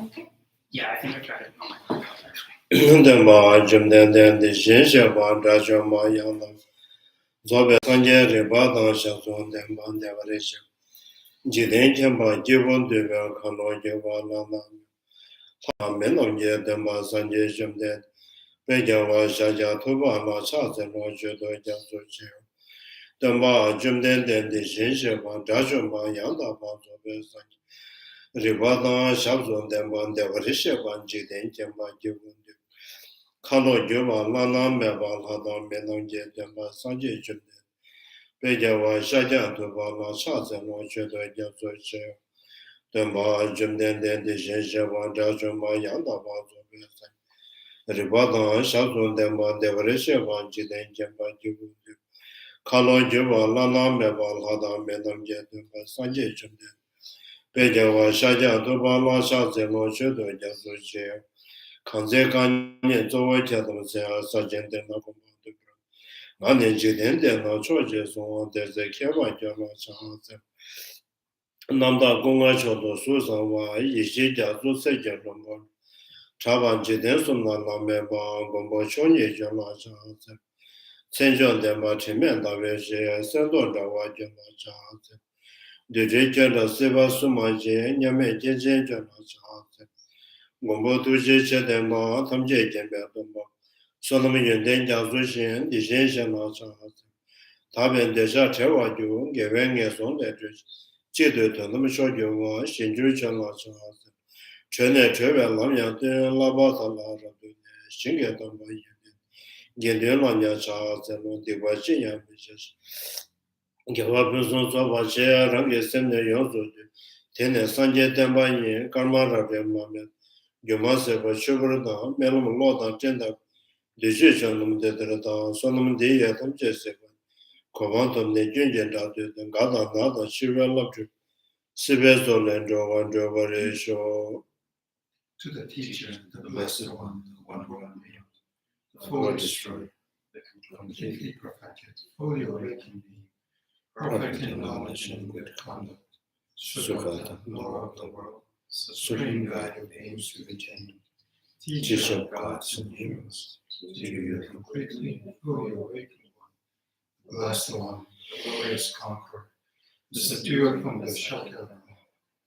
okay? Yeah, I think I tried it on my laptop actually. Namda Gonga Chodo Susan wa Yishi Jazu Seja Rombo Chaban Jiden Sumna Lameba Gombo Chonye Jama Chance Senjon Demba Chimenda Veje Sendo Dawa Jama Chance Dede Jenda Seva Sumaje Nyame Jeje Jama Chance Gombo Tuje Chedemba Tamje Jembe Domba Sonam Yenden Jazu Shin Dishen Jama Chance Taben Deja Tewa Ju Gevenge Sonde Ji de na me sho yo wa xin ju chen la cha se chen ne che we lam ya de la ba ta la ra de xin ge dong ba yi de de la nya cha se no de ba xin ya me che ge wa bu so so ba che rang ge sen ne yo zo de de ne san je den ba yi ka ma ra de ma me yo ma se ba che gu da me lo mo lo da chen da de ji chen no de de da so no de ye tam che se Kovantum ne Junjan Datu, and Gada Nada, Shiva Lopju, Sibezo Lendro, one Jovaresho. To the teacher, the blessed one, the one who unveiled, the fully destroyed, the completely perfected, fully awakened being, perfect in knowledge and good conduct, Tathāgata, Lord of the world, supreme guide of aims to attain, teacher of gods and heroes, to you the completely and fully awakened one, the blessed one, the glorious conqueror, the subduer from the shelter of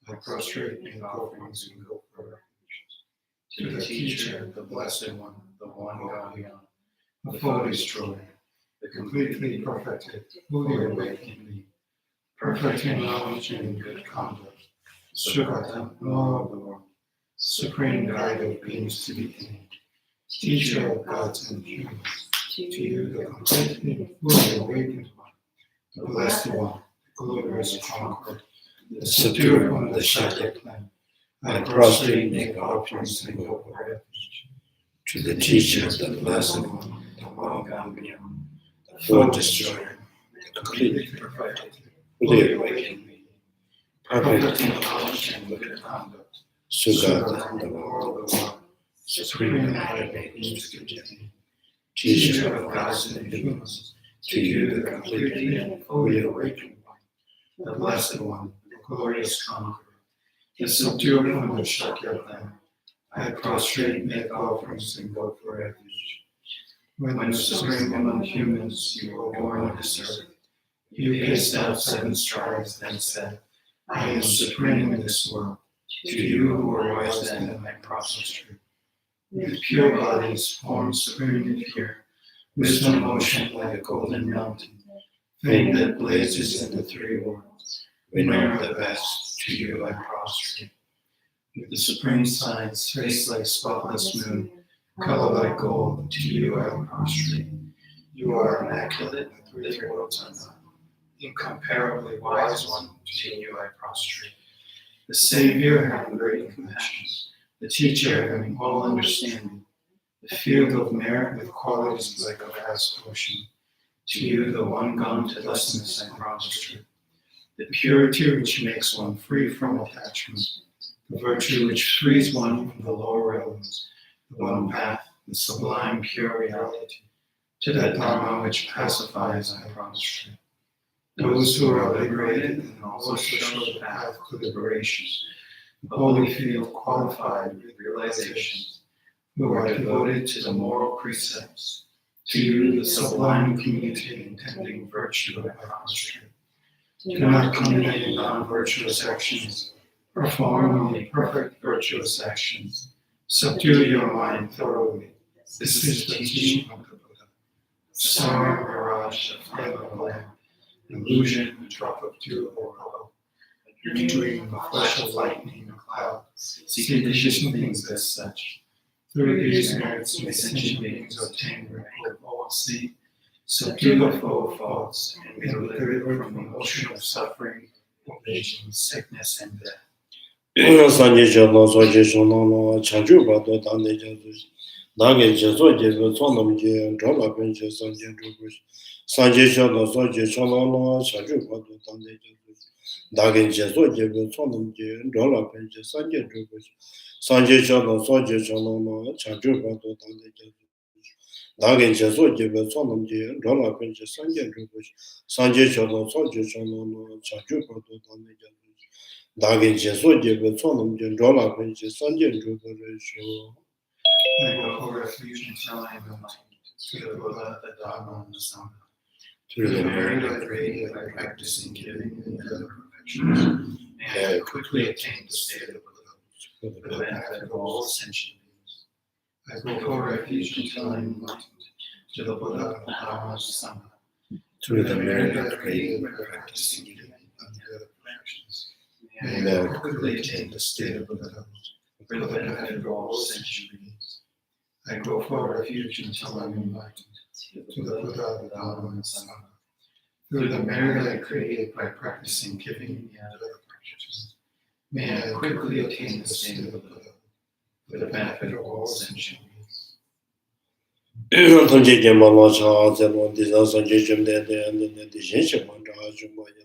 I prostrate in offerings and go for refuge. To the teacher, the blessed one, the one guardian, the full destroyer, the completely perfected, fully awakened being, perfect in knowledge and in good conduct, Tathāgata, Lord of the world, supreme guide of beings to be tamed, teacher of gods and humans, to you the completely fully awakened one, the blessed one, the glorious conqueror, the subduer from the shattered plan, I prostrate, make offerings, and go for refuge. To the teacher, the blessed one, the one guardian, the full destroyer, the completely perfected, fully awakened being, perfect in knowledge and good conduct, Tathāgata, the Lord of the world, supreme guide of beings to contain, teacher of gods and humans, to you the completely and fully awakened one, the blessed one, the glorious conqueror, the subduer from the shattered land, I prostrate, make offerings, and go for refuge. When the supreme among humans you were born on this earth, you paced out 7 strides, then said, I am supreme in this world. To you who are wise then I prostrate. With pure bodies, formed supremely pure, wisdom ocean like a golden mountain, fame that blazes in the 3 worlds, winner of the best, to you I prostrate. With the supreme science, face like spotless moon, color like gold, to you I prostrate. You are immaculate, the 3 worlds are not. Incomparably wise one, to you I prostrate. The Savior having great compassion, the teacher having all understanding, the field of merit with qualities like a vast ocean. To you, the one gone to lessness, I prostrate. The purity which makes one free from attachment, the virtue which frees one from the lower realms, the one path, the sublime pure reality, to that Dharma which pacifies, I prostrate. Those who are liberated and also show the path to liberation, wholly feel qualified with realizations, who are devoted to the moral precepts, to the sublime community intending virtue by prostrate. Do not commit non-virtuous actions, perform only perfect virtuous actions. Subdue your mind thoroughly. This is the teaching of the Buddha. Star, mirage, a flame of a lamp, illusion, a drop of dew or bubble, a dream, a flash of lightning, a cloud. See additional things as such. Through these merits, may sentient beings obtain the all see. Subdue the flow of thoughts, and be delivered from the ocean of suffering, aging, sickness, and death. Sanje Jalo Soje Shono Chanju Bado Dane Jazu Nage Jazo Jezo Sonam Je Drola Benje Sanje Drubush Sanje Jalo Soje Shono Chanju Bado Dane Jazu Nage Jazo Jezo Sonam Je Drola Benje Sanje Drubush Sanje Jalo Soje Shono Chanju Bado Dane Jazu Nage Jazo Jezo Sonam Je Drola Benje Sanje Drubush Sanje Jalo Soje Shono Chanju Bado Dane Jazu Dagin Jesu Jebe Sonam Jendrola Penche Sanjen Drubarisho. I go for refuge until I am enlightened, to the Buddha, the Dharma, and the Sangha. Through the merit I created by practicing giving and other perfections, may I quickly attain the state of the Buddha, for the benefit of all sentient beings. I go for refuge until I am enlightened, to the Buddha, the Dharma, and the Sangha. Through the merit I created by practicing giving and other perfections, may I quickly attain the state of Buddha, for the benefit of all sentient beings. I go for refuge until I am enlightened, to the Buddha, the Dharma, and the Sangha. Through the merit I created by practicing giving and other practices, may I quickly attain the state of the Buddha, for the benefit of all sentient beings. Tanje Jema Lacha Zeno Disa Sanje Jemde and the Jinsha Manda Jumaya.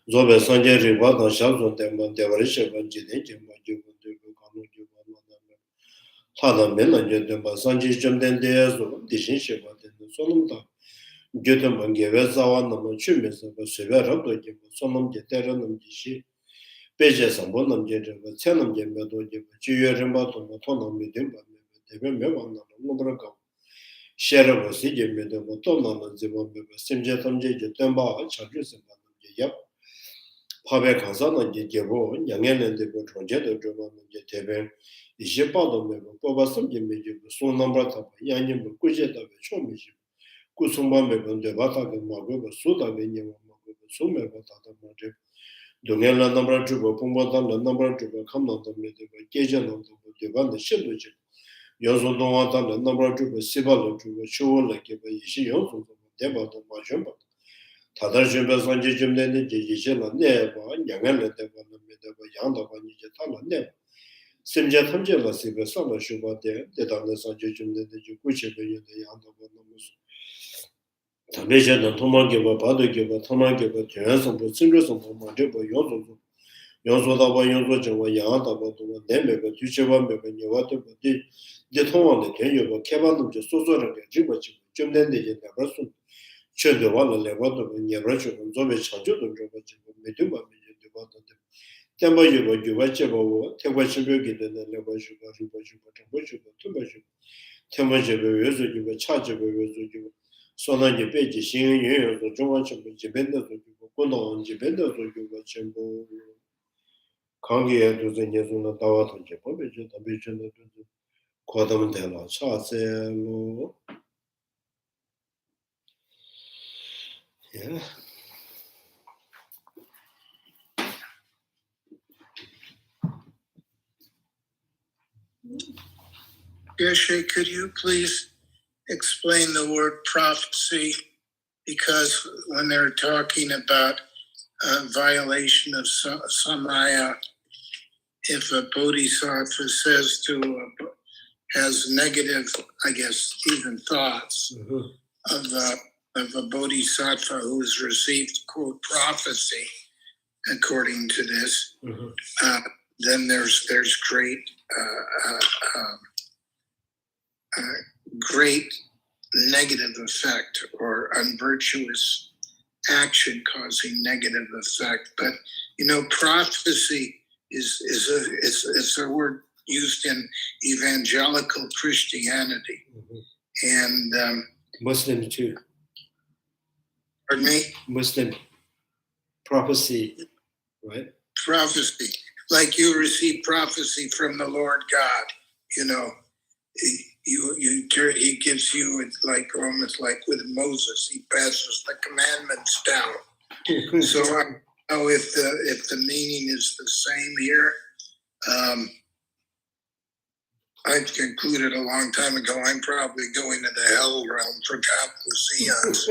Zobe Sanje Riva Dan Shabzo Dema Devarisha Jide Jema Jubu Kano Jubu Tada Mena Judemba Sanje Jemden Deazo, Dishin Shiva Den Solomta, Jutemba Geve Zawa Nama Chumis of Severa Dojima, Sonam Jeteranam Jishi, Beja Sambonam Jedeva, Tenam Jemba Dojima, Juyeremba Tomatonam Midimba, Debe Mevana, Nobraka, Shereva Sije Medeva, Tona Ziva, Simjetam Jetemba, Chadrisam Yap. Pabe Kansana Jebo, Yangan de Botrojet, German Jetebe, Jepado Mebo, Bobasam Jimmy, Son Nambrata, Yanim, Kujeta, Chomish, Kusumba Mebon de Bata, Mago, Suda, Venyama, Sume, Batata Moje, Dongela Nambra Juba, Pumbatan, the number Juba, Kamna, the Medeva, Gajan of the Devan, the Shilwich, Yozo Donata, the number Juba, Sibalo Juba, Show like a Yishi, Yozo, Debata, Majamba. Tathāgata Sanje Jimden Jijela Neva, Yangana Deva Medeva Yanda Vanijatala Neva. Simja Tamjela Siva Sama Shuba de, the Dana Sanje Jimden Jukuchi the Yanda Vanamus. Tabeja the Toma Giva, Pada Giva, Toma Giva, Jansan, Sindrison, Majeba Yozo. Yozo Dava Yozo Java Yanda Batuma, Nemeba, Tucheva Meba, Yavata, the Toma, the Kenya, Kevan, the Sosora, Jibachi, Jimden de Rasun. Chende wala levato nyebracho zobe chajo do robachi meduma meduma temba yuba yuba chebo temba chebe gide ne levacho ribacho bacho tubacho temba chebe yozo yuba chaje be yozo yuba sona ye beji xin yin yozo zhongwa chebo jibenda zo yuba kono jibenda zo yuba chebo kangi ya do zen yezo na dawa to chebo bejo da bejo na do kodam de la cha se lo. Yeah. Geshe, could you please explain the word prophecy? Because when they're talking about violation of samaya, if a bodhisattva says has negative, I guess, even thoughts of a bodhisattva who's received, quote, prophecy, according to this, then there's great great negative effect or unvirtuous action causing negative effect. But, prophecy it's a word used in evangelical Christianity. And Muslim too. pardon me? Muslim prophecy, right? Prophecy, like you receive prophecy from the Lord God, you know. He gives you, it's like almost like with Moses, he passes the commandments down. So I don't know if the meaning is the same here. I concluded a long time ago I'm probably going to the hell realm for countless eons.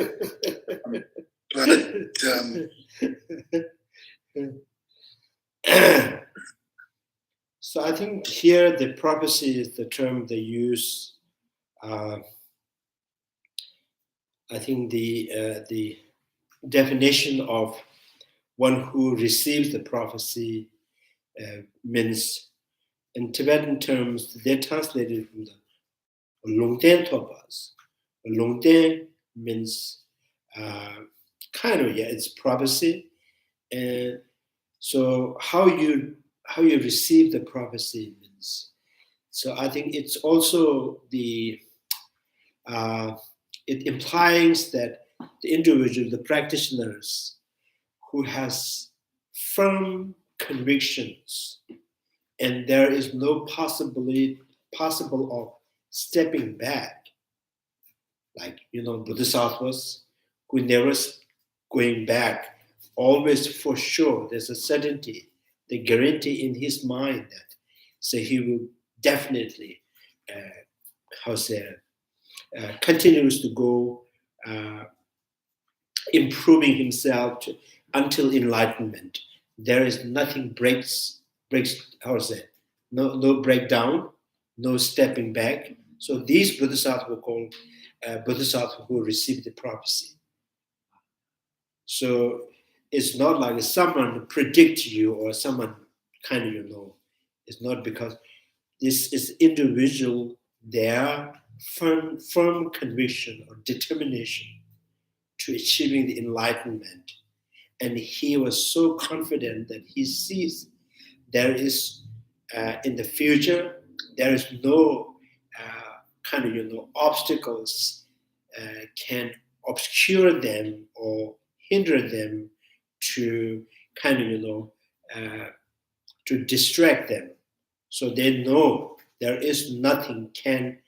So I think here the prophecy is the term they use. I think the definition of one who receives the prophecy means, in Tibetan terms, they're translated from the Longten Topas. Longten means it's prophecy, and so how you receive the prophecy means. So I think it's also it implies that the individual, the practitioners, who has firm convictions, and there is no possible of stepping back, like Bodhisattvas who never going back, always for sure. There's a certainty, the guarantee in his mind that he will definitely continues to go improving himself until enlightenment. There is nothing breaks no breakdown, no stepping back. So these Bodhisattvas were called Bodhisattvas who received the prophecy. So it's not like someone predicts you or someone it's not, because this is individual, their firm conviction or determination to achieving the enlightenment. And he was so confident that he sees there is in the future, there is no obstacles can obscure them or hinder them to to distract them. So they know there is nothing can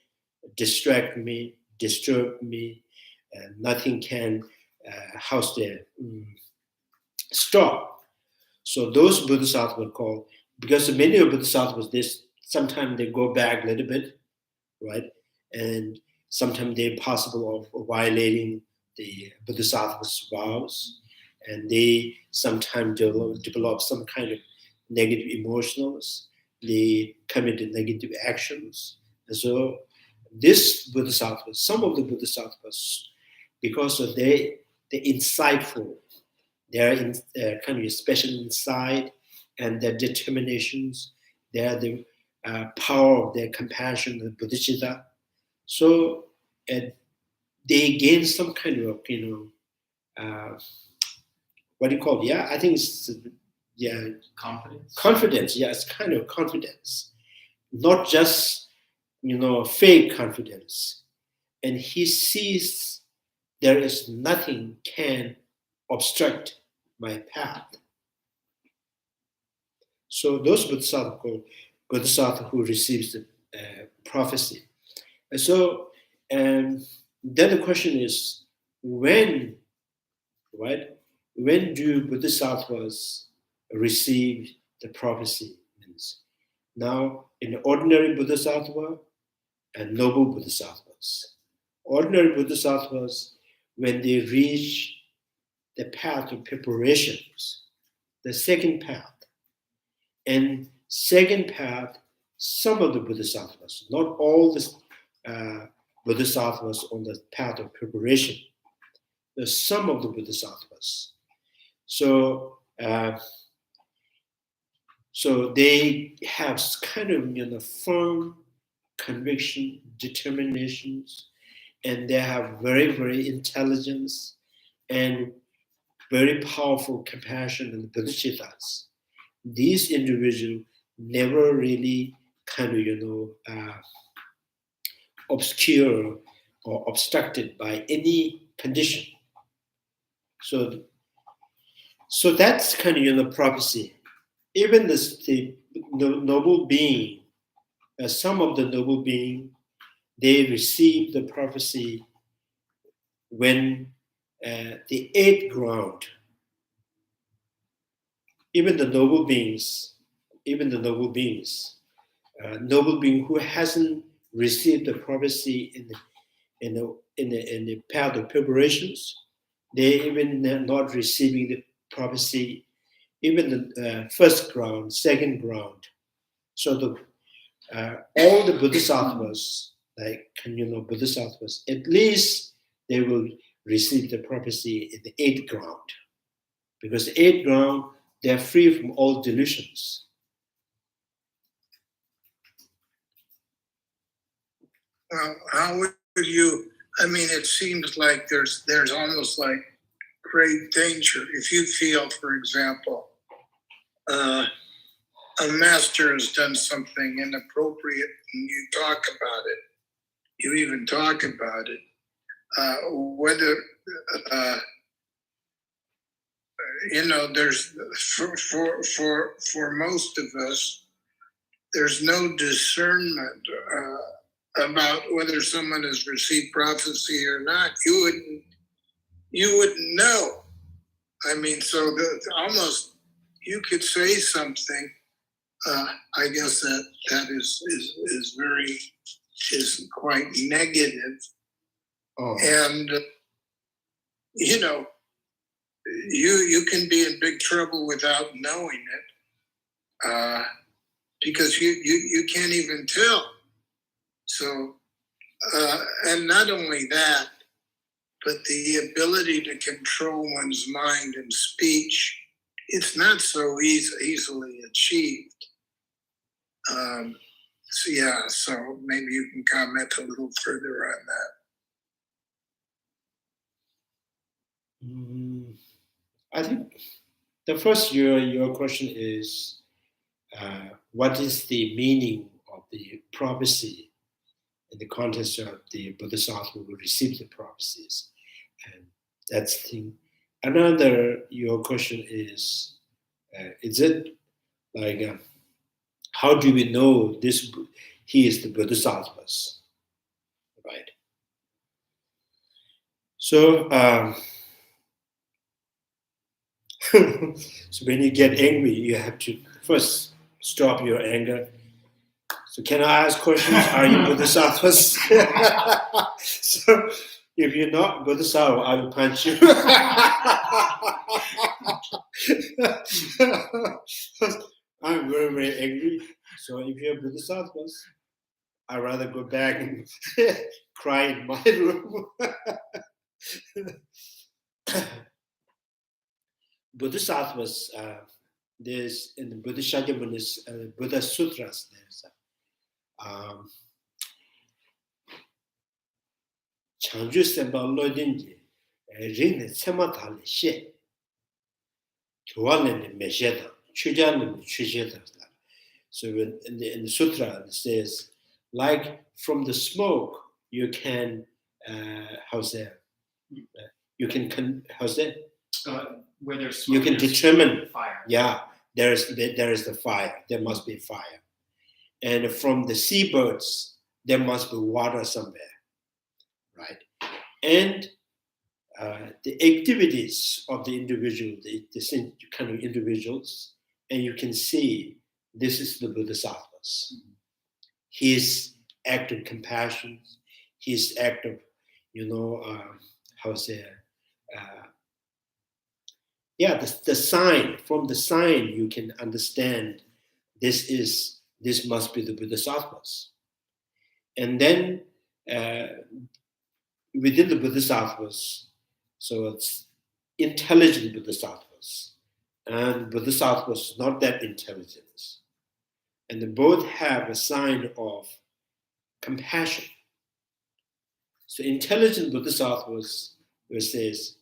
distract me, disturb me, nothing can stop. So those Bodhisattvas were called, because many of Bodhisattvas, sometimes they go back a little bit, right? And sometimes they're possible of violating the Bodhisattva's vows, and they sometimes develop some kind of negative emotions. They commit negative actions. And so this Bodhisattva, some of the Bodhisattvas, because of they're insightful, they're special insight, and their determinations, they are the power of their compassion and bodhicitta. So they gain some kind of what do you call it? Yeah, I think it's confidence. Yeah, it's kind of confidence, not just fake confidence. And he sees there is nothing can obstruct my path. So those Bodhisattvas who receives the prophecy. And so then the question is, when do Bodhisattvas receive the prophecy? Now, in ordinary Bodhisattva and noble Bodhisattvas. Ordinary Bodhisattvas, when they reach the path of preparations, the second path. And second path, some of the Bodhisattvas, not all the Bodhisattvas on the path of preparation. There's some of the Bodhisattvas. So they have kind of firm conviction, determinations, and they have very, very intelligence and very powerful compassion and bodhicittas. these individuals never really kind of, obscure or obstructed by any condition. So that's kind of, prophecy. Even the noble being, some of the noble being, they receive the prophecy when the eighth ground. Even the noble beings, noble being who hasn't received the prophecy in the path of preparations, they even not receiving the prophecy, even the first ground, second ground. So all the Bodhisattvas, like Bodhisattvas, at least they will receive the prophecy in the eighth ground, because the eighth ground, they are free from all delusions. Well, how would you? I mean, it seems like there's almost like great danger if you feel, for example, a master has done something inappropriate, and you talk about it. You even talk about it. Whether there's for most of us, there's no discernment about whether someone has received prophecy or not. You wouldn't know. I mean, so almost you could say something. I guess that is quite negative. Oh. And you can be in big trouble without knowing it, because you can't even tell. So, and not only that, but the ability to control one's mind and speech, it's not so easily achieved. So maybe you can comment a little further on that. I think the first your question is, what is the meaning of the prophecy in the context of the Bodhisattva who receive the prophecies? And that's the thing. Another, your question is it like, how do we know this? He is the Bodhisattvas, right? So, so when you get angry, you have to first stop your anger. So can I ask questions? Are you Bodhisattvas? So if you're not Bodhisattva, I will punch you. I'm very, very angry. So if you're Bodhisattvas, I'd rather go back and cry in my room. Bodhisattvas, there's in the Bodhisattva's Buddha Sutras, there's Chanju Semba Lodinji, Rin Sematali She, Tualan Mesheta, Chujan Chujeta. So in the sutra it says, like from the smoke you can you can where there's you smoke, can there's determine fire. Yeah, there is the fire. There must be fire, and from the seabirds there must be water somewhere, right? And the activities of the individual, the kind of individuals, and you can see this is the Bodhisattvas. His act of compassion, his act of, the sign. From the sign you can understand this must be the Bodhisattvas. And then within the Bodhisattvas, so it's intelligent Bodhisattvas and Bodhisattvas not that intelligent. And they both have a sign of compassion. So intelligent Bodhisattvas, it says,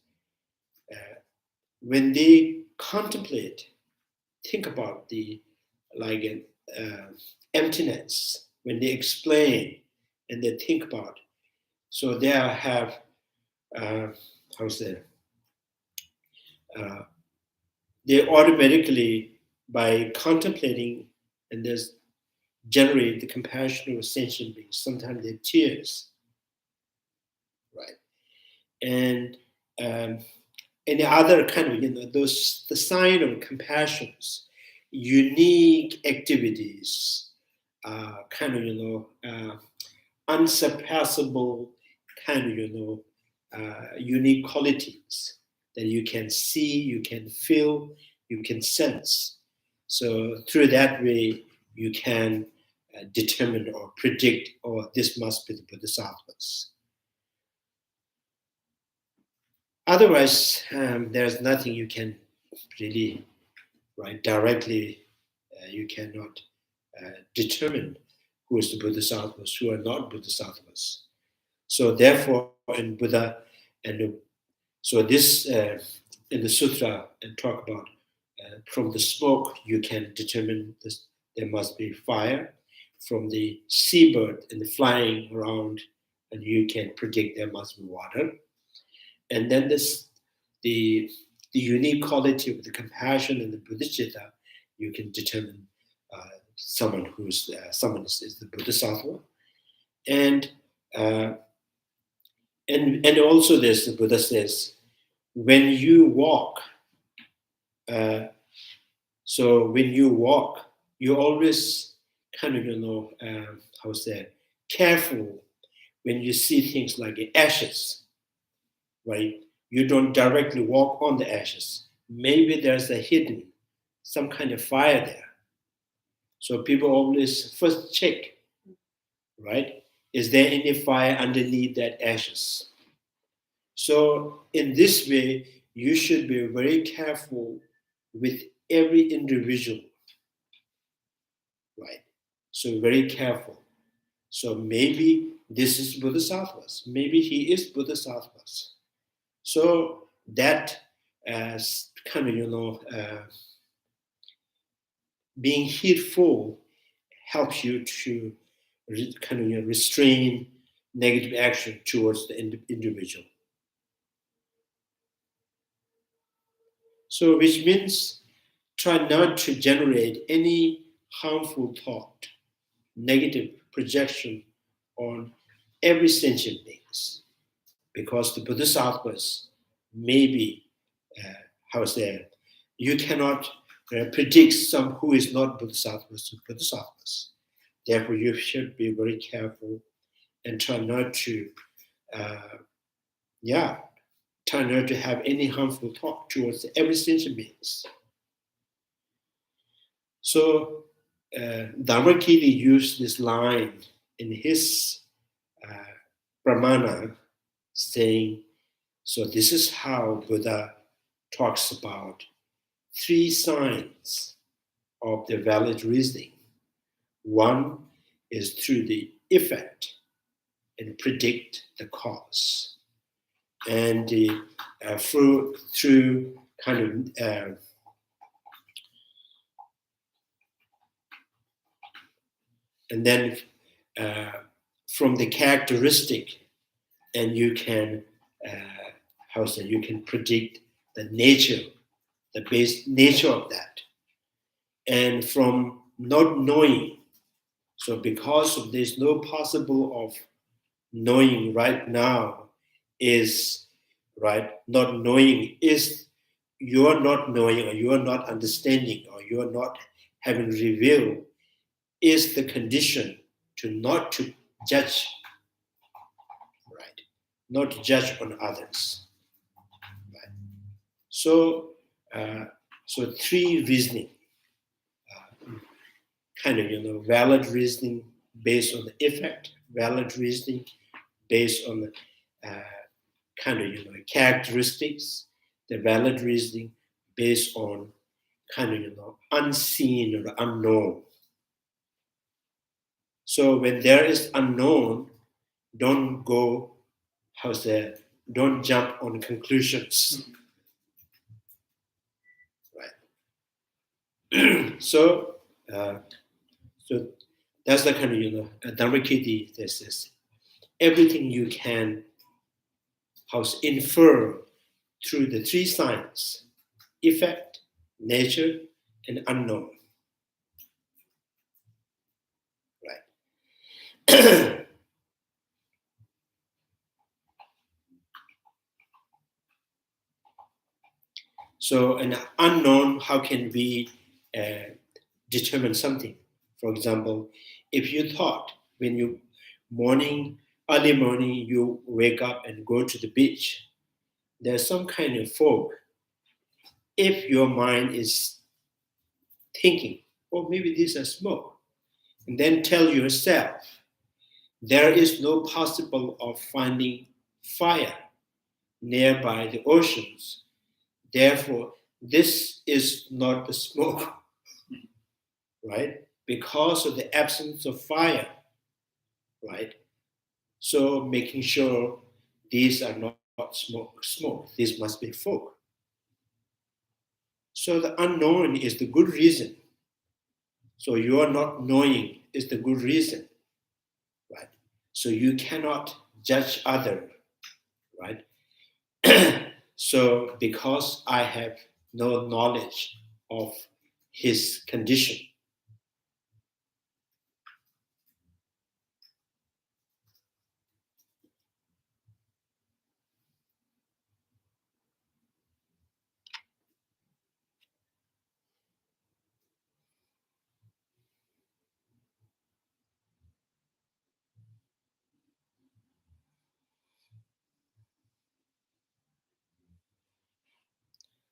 when they contemplate think about the emptiness, when they explain and they think about, so they have they automatically, by contemplating and there's generate the compassion of sentient beings. Sometimes they're tears, right? And any other kind of, those the sign of compassions, unique activities, unsurpassable kind of, unique qualities that you can see, you can feel, you can sense. So through that way, you can determine or predict, or this must be the Bodhisattvas. Otherwise, there's nothing you can really, right, directly, you cannot determine who is the Bodhisattvas, who are not Bodhisattvas. So therefore, in Buddha, and so this in the sutra and talk about from the smoke you can determine this, there must be fire. From the seabird and the flying around, and you can predict there must be water. And then the unique quality of the compassion and the bodhicitta, you can determine someone who's someone is the Bodhisattva. And also this, the Buddha says, when you walk, so when you walk, you always kind of, careful when you see things like ashes, right? You don't directly walk on the ashes. Maybe there's a hidden, some kind of fire there. So people always first check, right? Is there any fire underneath that ashes? So in this way, you should be very careful with every individual, right? So very careful. So maybe this is Bodhisattvas. Maybe he is Bodhisattvas. So that as kind of, being heedful helps you to restrain negative action towards the individual. So which means try not to generate any harmful thought, negative projection on every sentient beings, because the Bodhisattvas maybe, you cannot predict some who is not Bodhisattvas to Bodhisattvas. Therefore, you should be very careful and try not to, try not to have any harmful thought towards every sentient beings. So Dharmakirti used this line in his Brahmana, saying, so this is how Buddha talks about 3 signs of the valid reasoning. One is through the effect and predict the cause, and through kind of and then from the characteristic, and you can you can predict the nature, the base nature of that. And from not knowing, so because of there's no possible of knowing right now, is right, not knowing is you're not knowing, or you're not understanding, or you're not having revealed, is the condition to not to judge, right? Not to judge on others, right? So, so 3 reasoning, kind of, valid reasoning based on the effect, valid reasoning based on the kind of, characteristics, the valid reasoning based on kind of, unseen or unknown. So when there is unknown, don't go, don't jump on conclusions. Right. So that's the kind of Chandrakirti. This is everything you can infer through the three signs: effect, nature, and unknown. Right. So an unknown, how can we determine something? For example, if you thought when you early morning, you wake up and go to the beach, there's some kind of fog. If your mind is thinking, oh, maybe this is smoke, and then tell yourself, there is no possible of finding fire nearby the oceans. Therefore, this is not the smoke, right? Because of the absence of fire, right? So making sure these are not smoke. This must be fog. So the unknown is the good reason. So you are not knowing is the good reason, right? So you cannot judge other, right? So because I have no knowledge of his condition,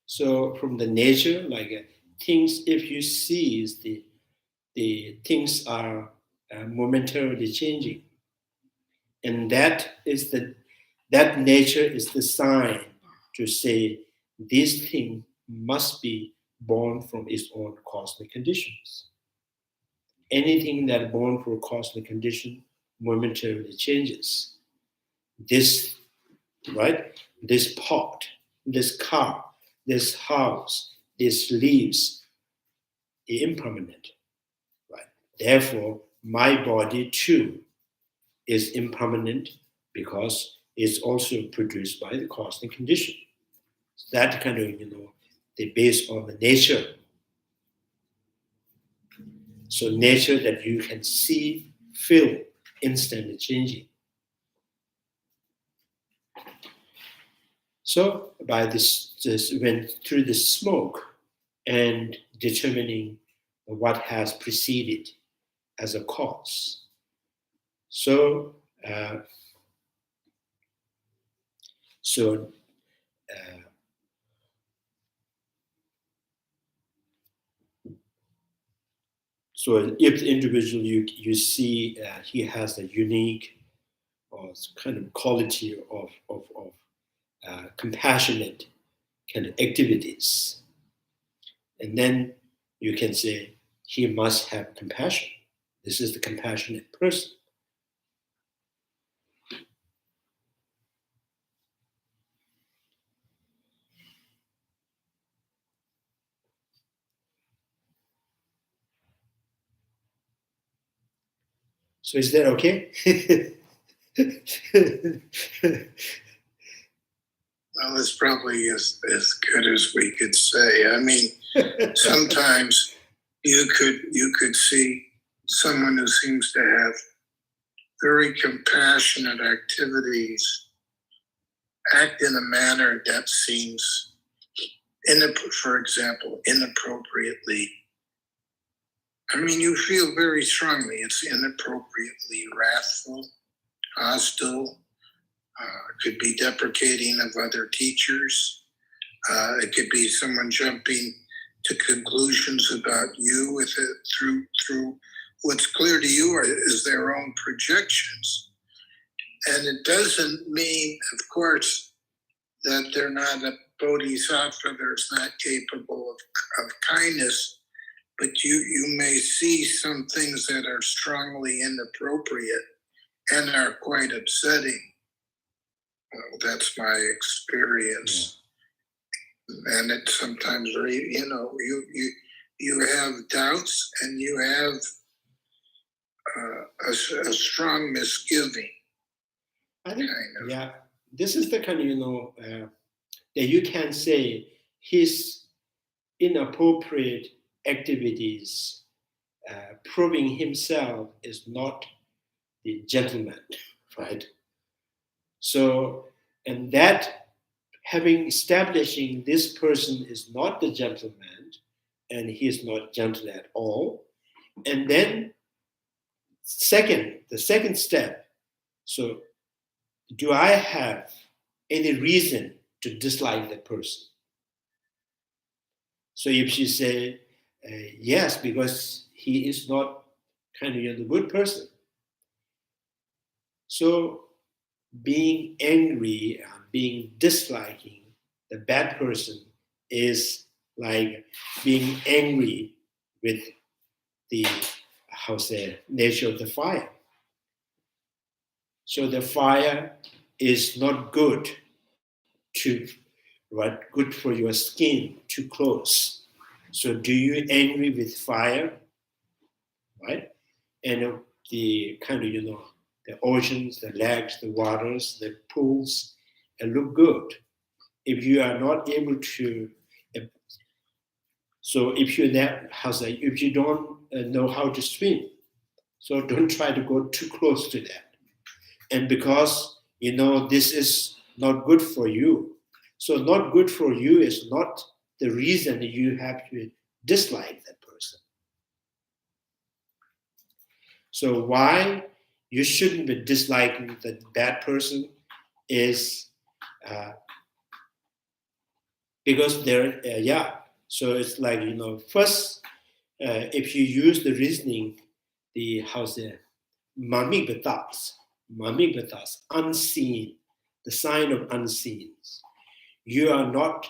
so from the nature, like things, if you see is the things are momentarily changing, and that nature is the sign to say this thing must be born from its own cosmic conditions. Anything that born from cosmic condition momentarily changes. This, right? This pot, this car, this house, these leaves, impermanent, right? Therefore, my body too is impermanent because it's also produced by the cosmic condition. That kind of, they based on the nature. So nature that you can see, feel, instantly changing. So by this when through the smoke and determining what has preceded as a cause. So so if the individual you see he has a unique or kind of quality of compassionate kind of activities, and then you can say he must have compassion. This is the compassionate person. So is that okay? Well, it's probably as good as we could say. I mean, sometimes you could see someone who seems to have very compassionate activities act in a manner that seems, for example, inappropriately. I mean, you feel very strongly it's inappropriately wrathful, hostile. Could be deprecating of other teachers. It could be someone jumping to conclusions about you with it through what's clear to you is their own projections. And it doesn't mean, of course, that they're not a bodhisattva, they're not capable of kindness, but you may see some things that are strongly inappropriate and are quite upsetting. Well, that's my experience. Yeah. And it's sometimes, you you have doubts and you have a strong misgiving. I think, Kind of. yeah, this is the kind of, that you can say his inappropriate activities proving himself is not the gentleman, right? So, and that establishing this person is not the gentleman and he is not gentle at all. And then the second step, so do I have any reason to dislike the person? So if you say, yes, because he is not kind of the good person. So being angry and being disliking the bad person is like being angry with the nature of the fire. So the fire is not good good for your skin, too close. So do you angry with fire, right? And the kind of, the oceans, the lakes, the waters, the pools, look good. If you are not able to, so if you if you don't know how to swim, so don't try to go too close to that. And because this is not good for you, so not good for you is not the reason you have to dislike that person. So why you shouldn't be disliking the bad person is because they're so it's like first if you use the reasoning, the mamigbatas, unseen, the sign of unseen, you are not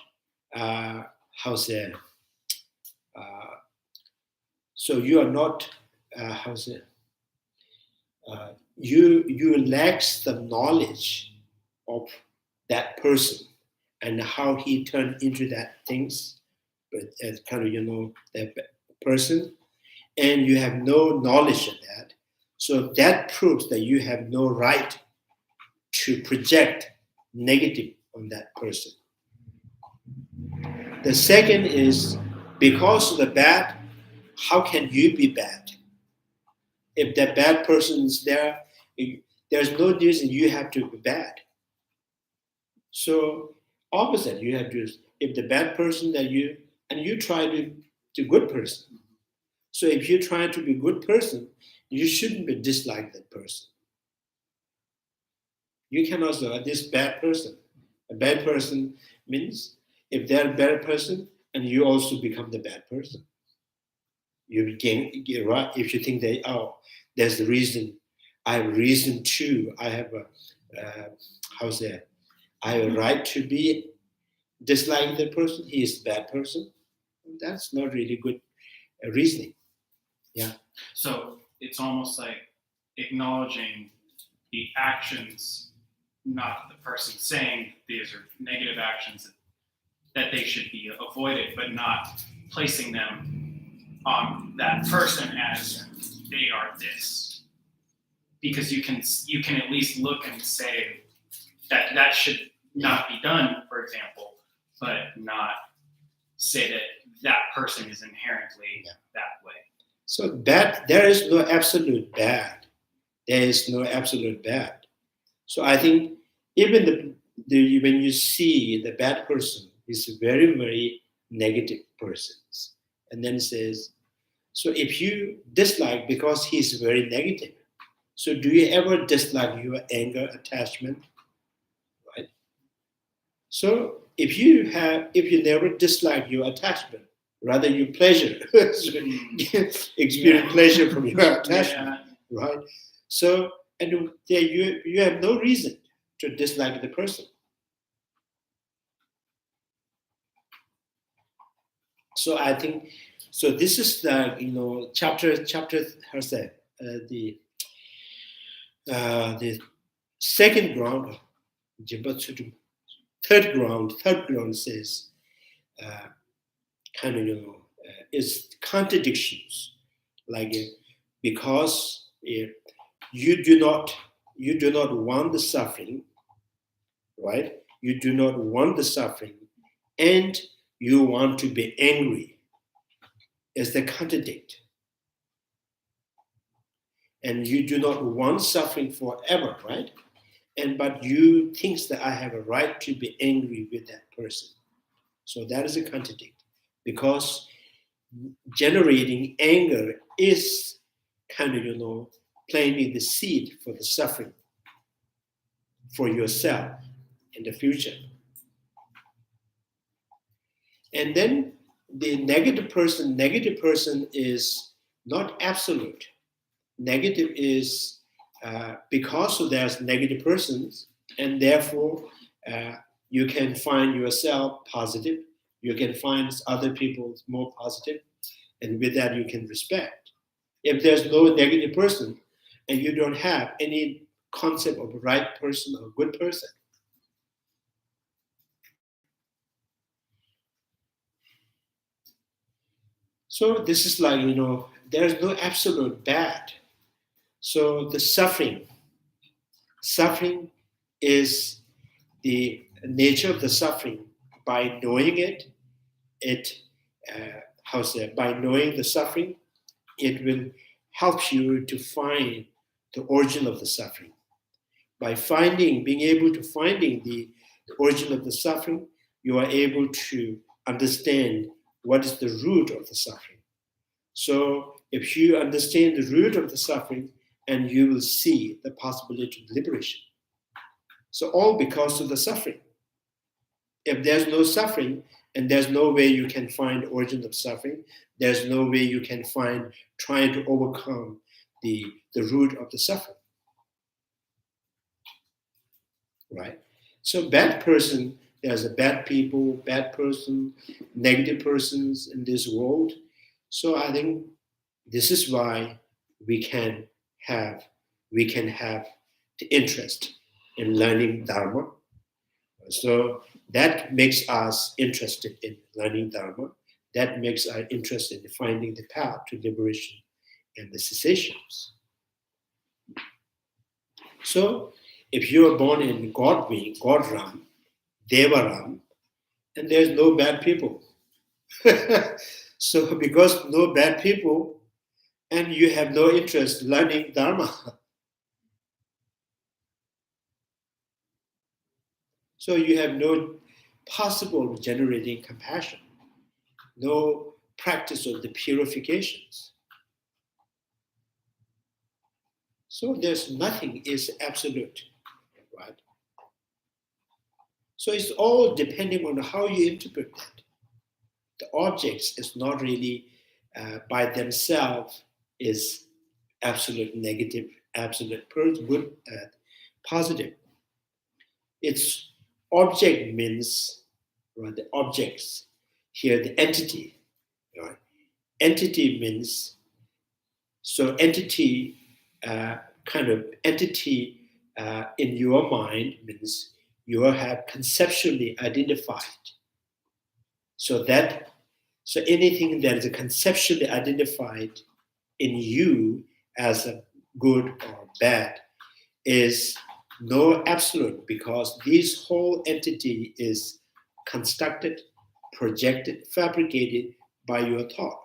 so you are not you lacks the knowledge of that person and how he turned into that things, but as kind of that person, and you have no knowledge of that. So that proves that you have no right to project negative on that person. The second is because of the bad, how can you be bad? If that bad person is there, there's no reason you have to be bad. So opposite, you have to, if the bad person that you try to good person. So if you try to be good person, you shouldn't be dislike that person. You can also, this bad person. A bad person means if they're a better person and you also become the bad person. You get right if you think there's the reason. I have reason to. I have I have a right to be disliking the person. He is a bad person. That's not really good reasoning. Yeah. So it's almost like acknowledging the actions, not the person saying these are negative actions that they should be avoided, but not placing them on that person as they are this. Because you can at least look and say that should not be done, for example, but not say that person is inherently that way. So that there is no absolute bad. There is no absolute bad. So I think even when you see the bad person is a very, very negative person, and then says, so if you dislike because he's very negative, so do you ever dislike your anger attachment? Right? So if you never dislike your attachment, rather you pleasure, experience pleasure from your attachment, right? So, and you have no reason to dislike the person. So I think, so this is the chapter the second ground, third ground says kind of is contradictions, like because you do not want the suffering, right? You do not want the suffering, and you want to be angry. Is the contradict? And you do not want suffering forever, right? But you think that I have a right to be angry with that person. So that is a contradict, because generating anger is kind of, planting the seed for the suffering for yourself in the future. And then the negative person is not absolute. Negative is because there's negative persons, and therefore you can find yourself positive, you can find other people more positive, and with that you can respect. If there's no negative person and you don't have any concept of right person or good person, so this is like, there's no absolute bad. So the suffering is the nature of the suffering. By knowing it, by knowing the suffering, it will help you to find the origin of the suffering. By being able to finding the origin of the suffering, you are able to understand what is the root of the suffering. So if you understand the root of the suffering, and you will see the possibility of liberation. So all because of the suffering. If there's no suffering, and there's no way you can find the origin of suffering, there's no way you can find trying to overcome the root of the suffering. Right? So bad person, there's a bad people, bad person, negative persons in this world. So I think this is why we can have the interest in learning Dharma. So that makes us interested in learning Dharma. That makes us interested in finding the path to liberation and the cessations. So if you are born in God being, God Ram, Deva Ram, and there's no bad people. So because no bad people, and you have no interest in learning Dharma. So you have no possible generating compassion, no practice of the purifications. So there's nothing is absolute, right? So it's all depending on how you interpret that. The objects is not really by themselves is absolute negative, absolute good, positive. It's object means, right, the objects here, the entity, right? Entity means, so entity, entity in your mind means you have conceptually identified. So anything that is conceptually identified in you as a good or bad is no absolute, because this whole entity is constructed, projected, fabricated by your thought.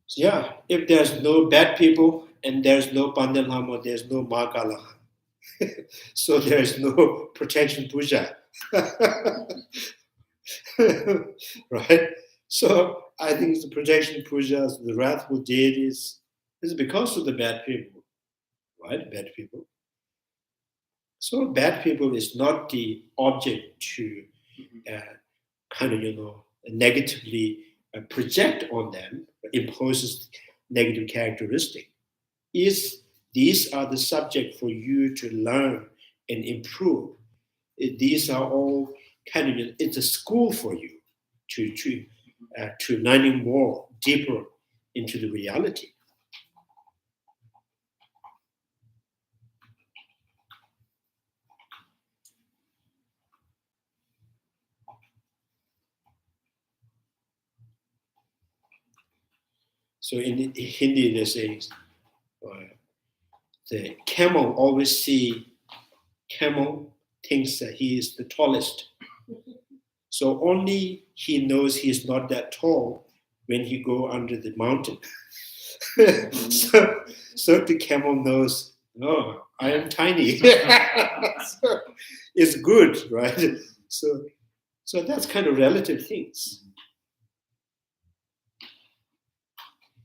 So yeah, if there's no bad people and there's no Pandal Lama, there's no Magala. So there's no protection puja. Right? So I think the protection pujas, the wrathful deities, is because of the bad people, right? Bad people. So bad people is not the object to negatively project on them, imposes negative characteristic. These are the subject for you to learn and improve. These are all it's a school for you to learning more deeper into the reality. So in Hindi they say the camel always thinks that he is the tallest. So only he knows he's not that tall when he go under the mountain. so the camel knows, oh, I am tiny. So it's good, right? So that's kind of relative things.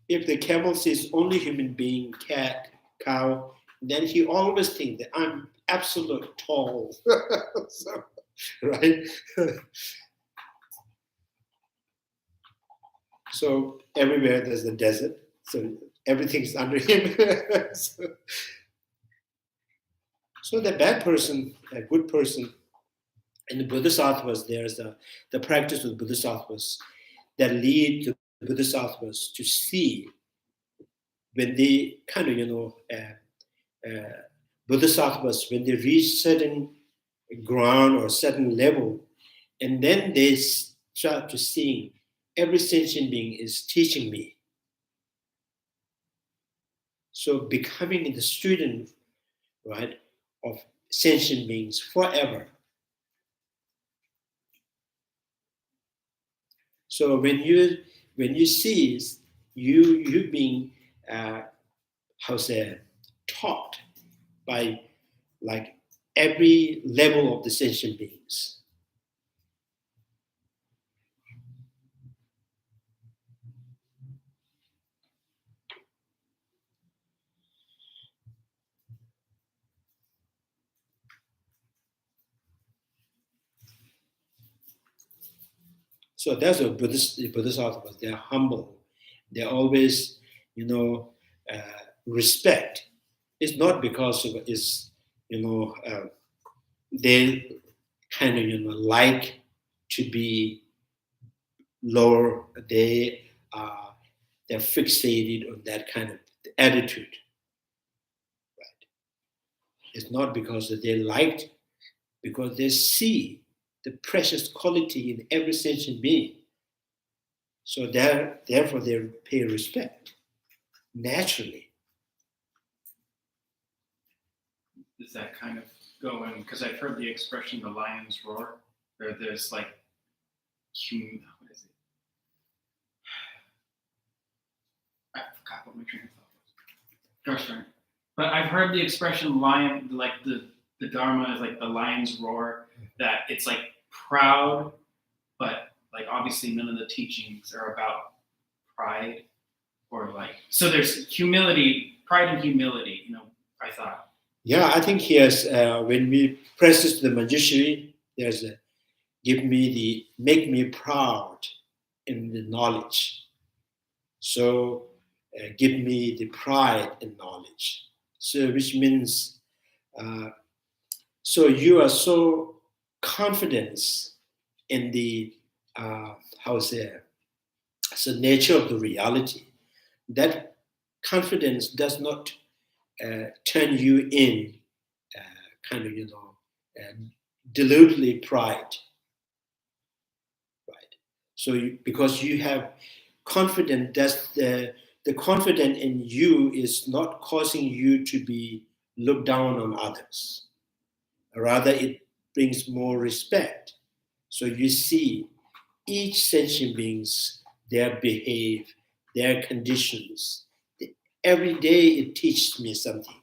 If the camel sees only human being, cat, cow, then he always thinks that I'm absolute tall. So, right? So everywhere there's a desert, so everything's under him. So the bad person, a good person, in the Bodhisattvas, there's the practice of the Bodhisattvas that lead the Bodhisattvas to see when they kind of, Bodhisattvas, when they reach certain ground or certain level, and then they start to see every sentient being is teaching me. So becoming the student, right, of sentient beings forever. So when you see you being taught by like every level of the sentient beings. So that's what Bodhisattvas. They're humble. They always, respect. It's not because of it's, they kind of, like to be lower. They're fixated on that kind of attitude. Right? It's not because they liked, because they see the precious quality in every sentient being. So therefore they pay respect naturally. Does that kind of go in? Because I've heard the expression "the lion's roar," or there's like, what is it? I forgot what my train of thought was. Gosh darn it. But I've heard the expression "lion," like the Dharma is like the lion's roar. That it's like proud, but like obviously none of the teachings are about pride or like. So there's humility, pride and humility. I thought. Yeah, I think here's when we practice the Manjushri, there's a make me proud in the knowledge. So give me the pride in knowledge. So which means, so you are so confident in the so nature of the reality. That confidence does not turn you in deludedly pride, right? So because you have confidence that the confidence in you is not causing you to be looked down on others. Rather, it brings more respect. So you see each sentient beings, their behave, their conditions. Every day it teaches me something.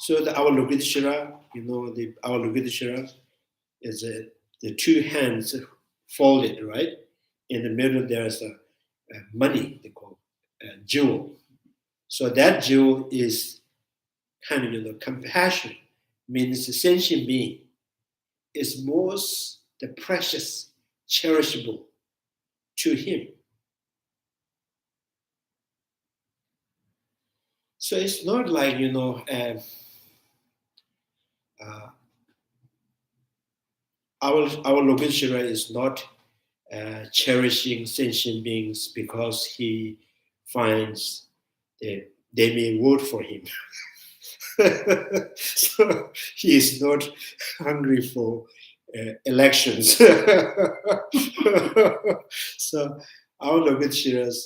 So our Lokittara, our Lokittara is the two hands folded, right? In the middle there's a money, they call jewel. So that jewel is kind of compassion, means the sentient being is most the precious, cherishable to him. So it's not like our Lokittara is not cherishing sentient beings because he finds that they may vote for him. So he is not hungry for elections. So our Logochiras,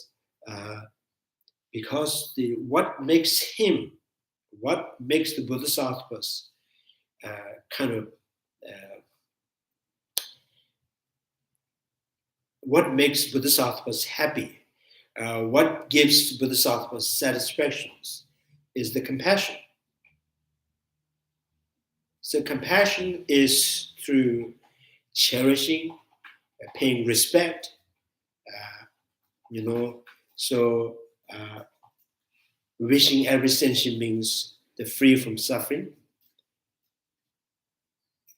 because what makes the Bodhisattvas what makes Bodhisattvas happy, what gives Bodhisattvas satisfactions is the compassion. So compassion is through cherishing, paying respect, so wishing every sentient beings to free from suffering.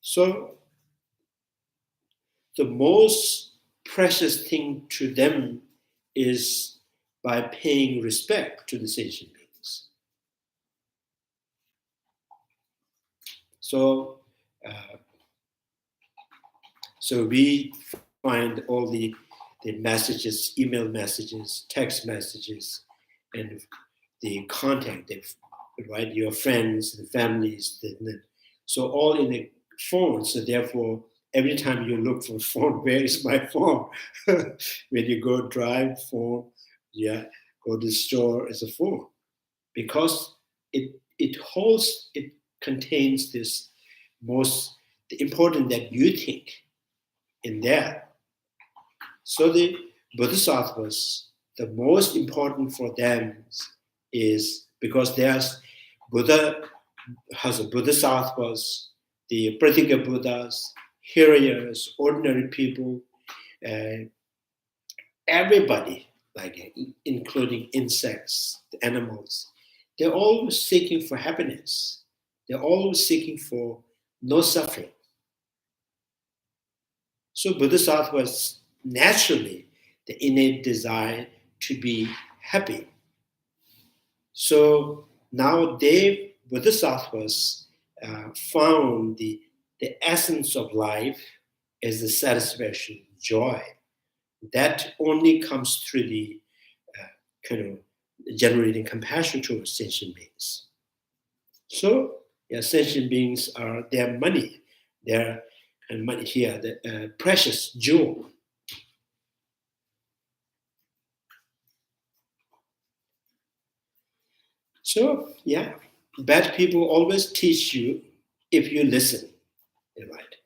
So the most precious thing to them is by paying respect to the sentient beings. So we find all the messages, email messages, text messages, and the contact, right? Your friends, the families, so all in the phone. So therefore, every time you look for a phone, where is my phone? When you go drive, phone, go to the store, it's a phone, because it contains this the important that you think in there. So the Bodhisattvas, the most important for them is because Buddha has a Bodhisattvas, the Pratika Buddhas, Hiryas, ordinary people, everybody, like including insects, the animals, they're always seeking for happiness. They're always seeking for no suffering. So Bodhisattvas naturally the innate desire to be happy. So now Bodhisattvas found the essence of life is the satisfaction, joy. That only comes through the generating compassion towards sentient beings. So sentient beings are their money, their money here, the precious jewel. So bad people always teach you if you listen, right?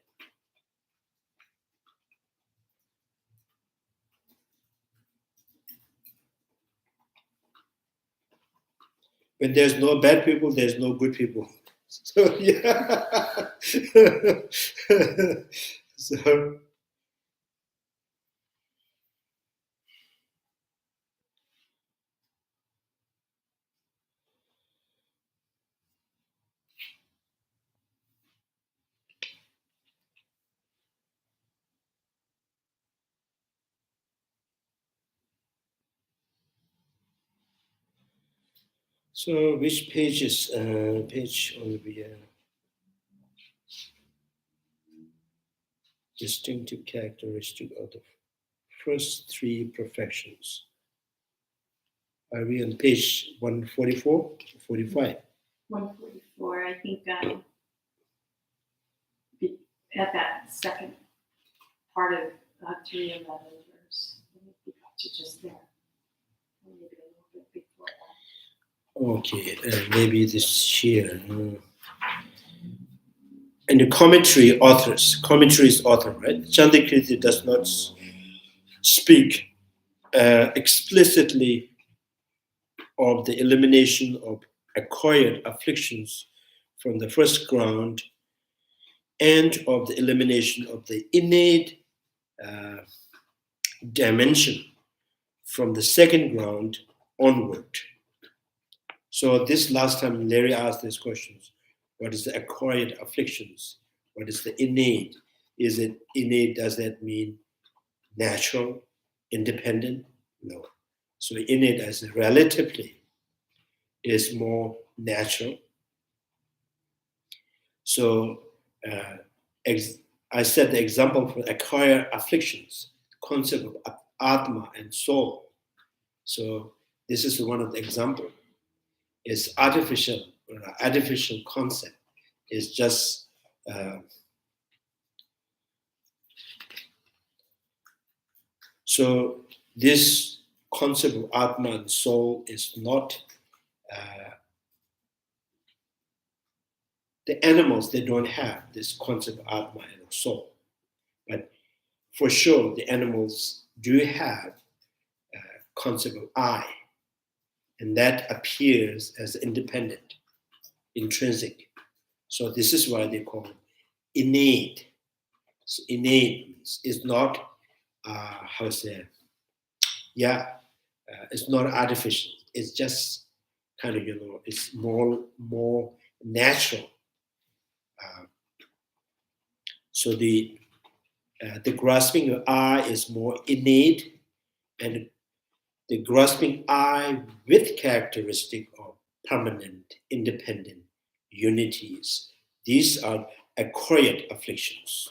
When there's no bad people, there's no good people. So So which page is page on the distinctive characteristic of the first three perfections? Are we on page 144, 45? 144, I think at that second part of 311 verse. I think we got to just there. Maybe a little bit before that. Okay, maybe this here. And the commentary is author, right? Chandrakirti does not speak explicitly of the elimination of acquired afflictions from the first ground and of the elimination of the innate dimension from the second ground onward. So this last time Larry asked these questions. What is the acquired afflictions? What is the innate? Is it innate? Does that mean natural, independent? No. So innate as relatively is more natural. So I said the example for acquired afflictions, concept of Atma and soul. So this is one of the examples. It's artificial concept. It's just So this concept of Atma and soul is not the animals. They don't have this concept of Atma and soul, but for sure the animals do have concept of I, and that appears as independent, intrinsic. So this is why they call it innate. So innate is not it's not artificial. It's just kind of, it's more natural. So the grasping of I is more innate, and the grasping I with characteristic of permanent, independent unities. These are acquired afflictions.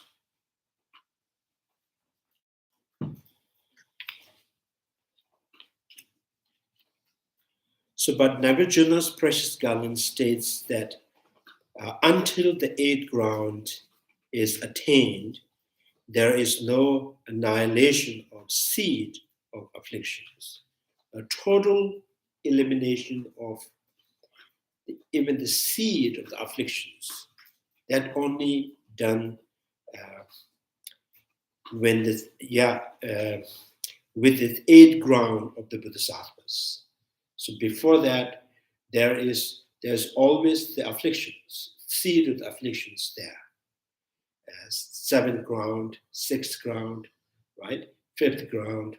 So, but Nagarjuna's precious garland states that until the eighth ground is attained, there is no annihilation of seed of afflictions, a total elimination of even the seed of the afflictions. That only done when with the eighth ground of the Bodhisattvas. So before that, there's always the afflictions, seed of the afflictions there. Seventh ground, sixth ground, right? Fifth ground.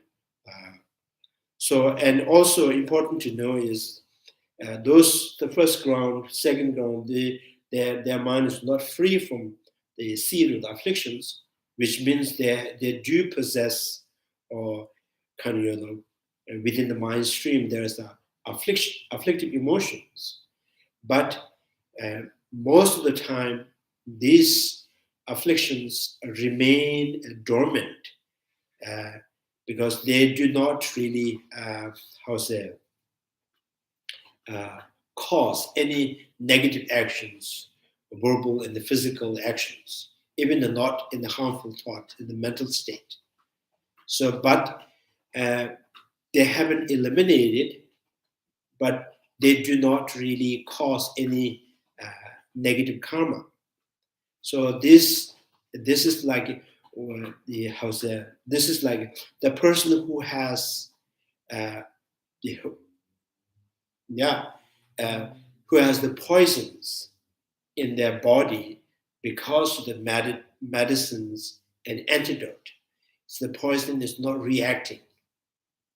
So, and also important to know is the first ground, second ground, their mind is not free from the seed of the afflictions, which means they do possess, or kind of, within the mind stream, there is the afflictive emotions. But most of the time, these afflictions remain dormant because they do not really, cause any negative actions, verbal and the physical actions, even not in the harmful thought, in the mental state. So, but they haven't eliminated, but they do not really cause any negative karma. So this is like this is like the person who has who has the poisons in their body because of the medicines and antidote. So the poison is not reacting,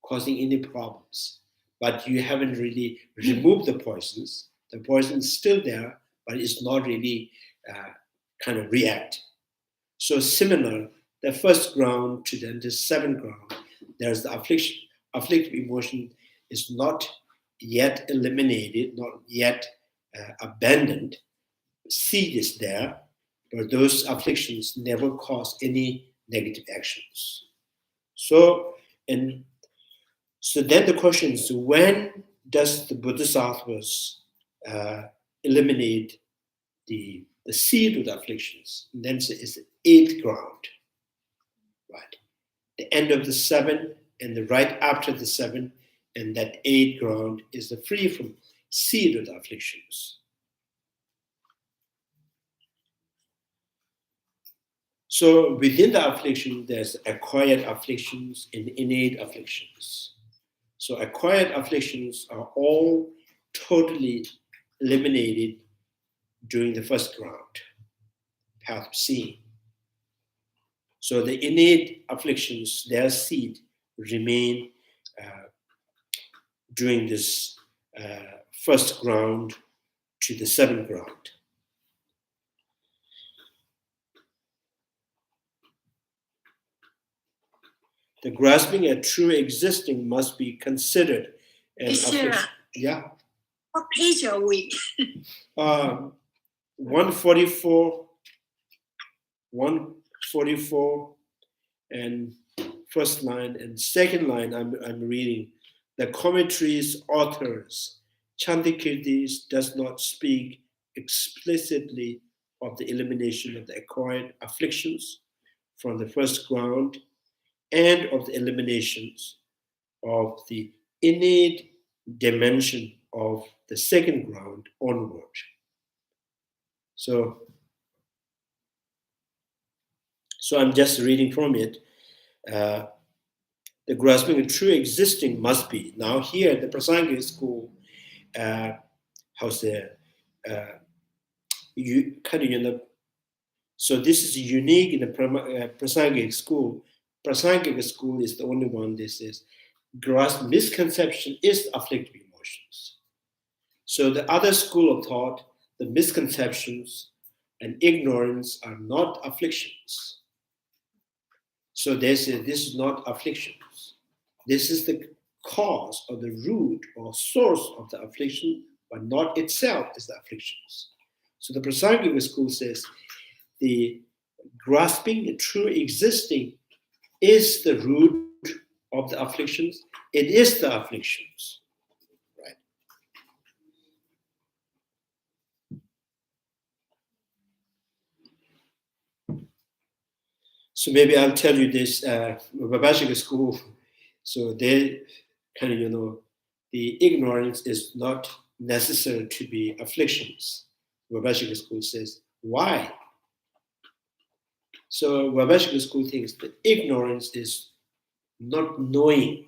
causing any problems. But you haven't really removed the poisons. The poison is still there, but it's not really kind of react. So similar, the first ground to the seventh ground, there's the afflictive emotion is not yet eliminated, not yet abandoned. Seed is there, but those afflictions never cause any negative actions. So then the question is, when does the Bodhisattvas eliminate the seed of the afflictions? And then it's the eighth ground, right? The end of the seven and the right after the seven, and that eighth ground is the free from seed of the afflictions. So within the affliction, there's acquired afflictions and innate afflictions. So acquired afflictions are all totally eliminated during the first ground, path of seeing. So the innate afflictions, their seed, remain during this first ground to the seventh ground. The grasping at true existing must be considered an affliction. Yeah. What page are we? 144, and first line and second line. I'm reading. The commentary's authors, Chandrakirti, does not speak explicitly of the elimination of the acquired afflictions from the first ground, and of the eliminations of the innate dimension of the second ground onward. So I'm just reading from it. The grasping of true existing must be. Now here, the Prasangika school, so this is unique in the Prasangika school. Prasangika school is the only one that says misconception is afflictive emotions. So the other school of thought, the misconceptions and ignorance are not afflictions. So they say this is not afflictions. This is the cause or the root or source of the affliction, but not itself is the afflictions. So the Prasangika school says the grasping the true existing is the root of the afflictions. It is the afflictions, right? So maybe I'll tell you this, Vibhashika school, so they kind of, the ignorance is not necessary to be afflictions. Vibhashika school says, why? So Vibhashika school thinks that ignorance is not knowing.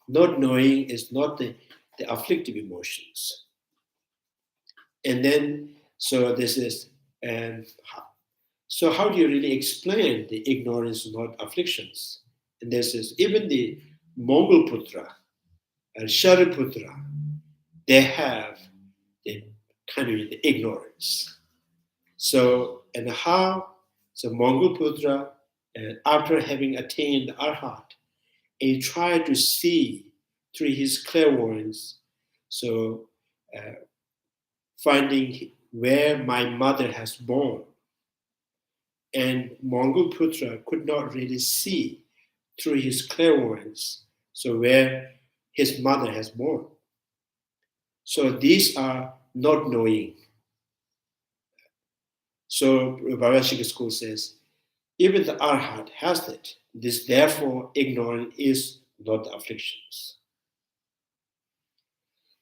Not knowing is not the afflictive emotions. And then, so this is, and so how do you really explain the ignorance, not afflictions? And this is, even the Mongol Putra and Shariputra, they have the kind of the ignorance. So, and how, so Mongol Putra, after having attained Arhat, he tried to see through his clairvoyance, so finding where my mother has born. And Mongol Putra could not really see through his clairvoyance, so where his mother has born. So these are not knowing. So Vibhashika school says, even the Arhat has it. This therefore ignorance is not afflictions.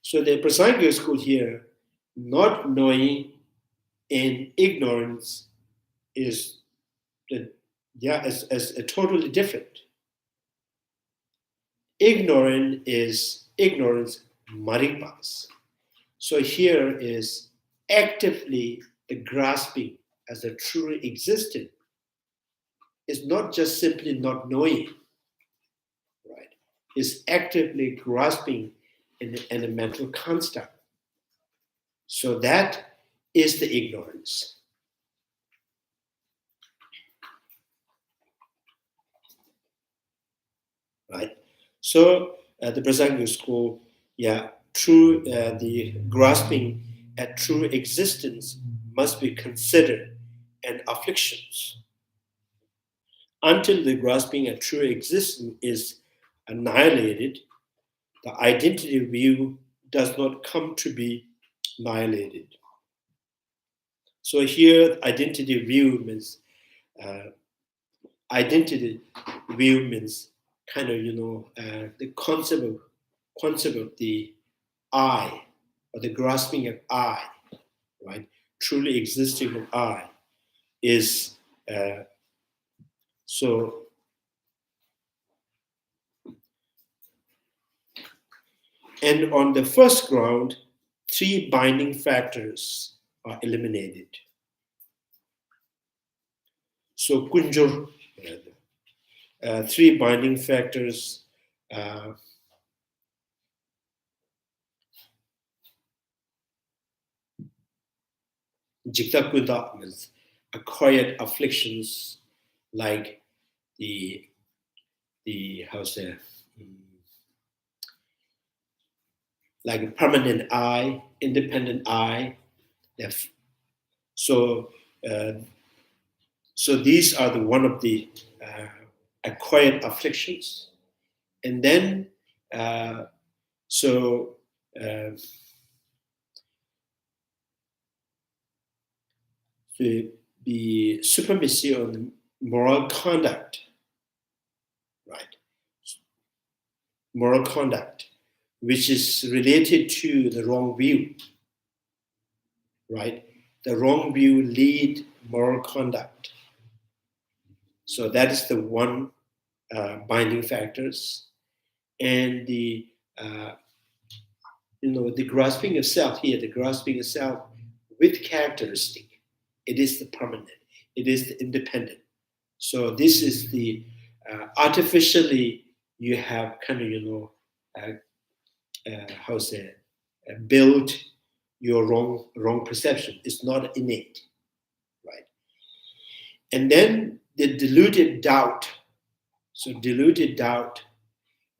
So the Prasangika school here, not knowing and ignorance is a totally different. Ignorance maripas. So here is actively the grasping as a truly existent. It's not just simply not knowing, right? It's actively grasping in a mental construct. So that is the ignorance. Right? So the Prasangika school, true the grasping at true existence must be considered an afflictions. Until the grasping at true existence is annihilated, the identity view does not come to be annihilated. So here, identity view means kind of the concept of the I, or the grasping of I, right? Truly existing of I is so. And on the first ground, 3 binding factors are eliminated. So Kunjur, 3 binding factors. Jikta means acquired afflictions like the like a permanent I, independent I. So these are the one of the acquired afflictions, and then the supremacy on the moral conduct, moral conduct, which is related to the wrong view, right? The wrong view lead moral conduct. So that is the one binding factors. And the the grasping of self here, the grasping of self with characteristic, it is the permanent, it is the independent. So this is the artificially you have kind of build your wrong perception. It's not innate, right? And then the deluded doubt. So deluded doubt,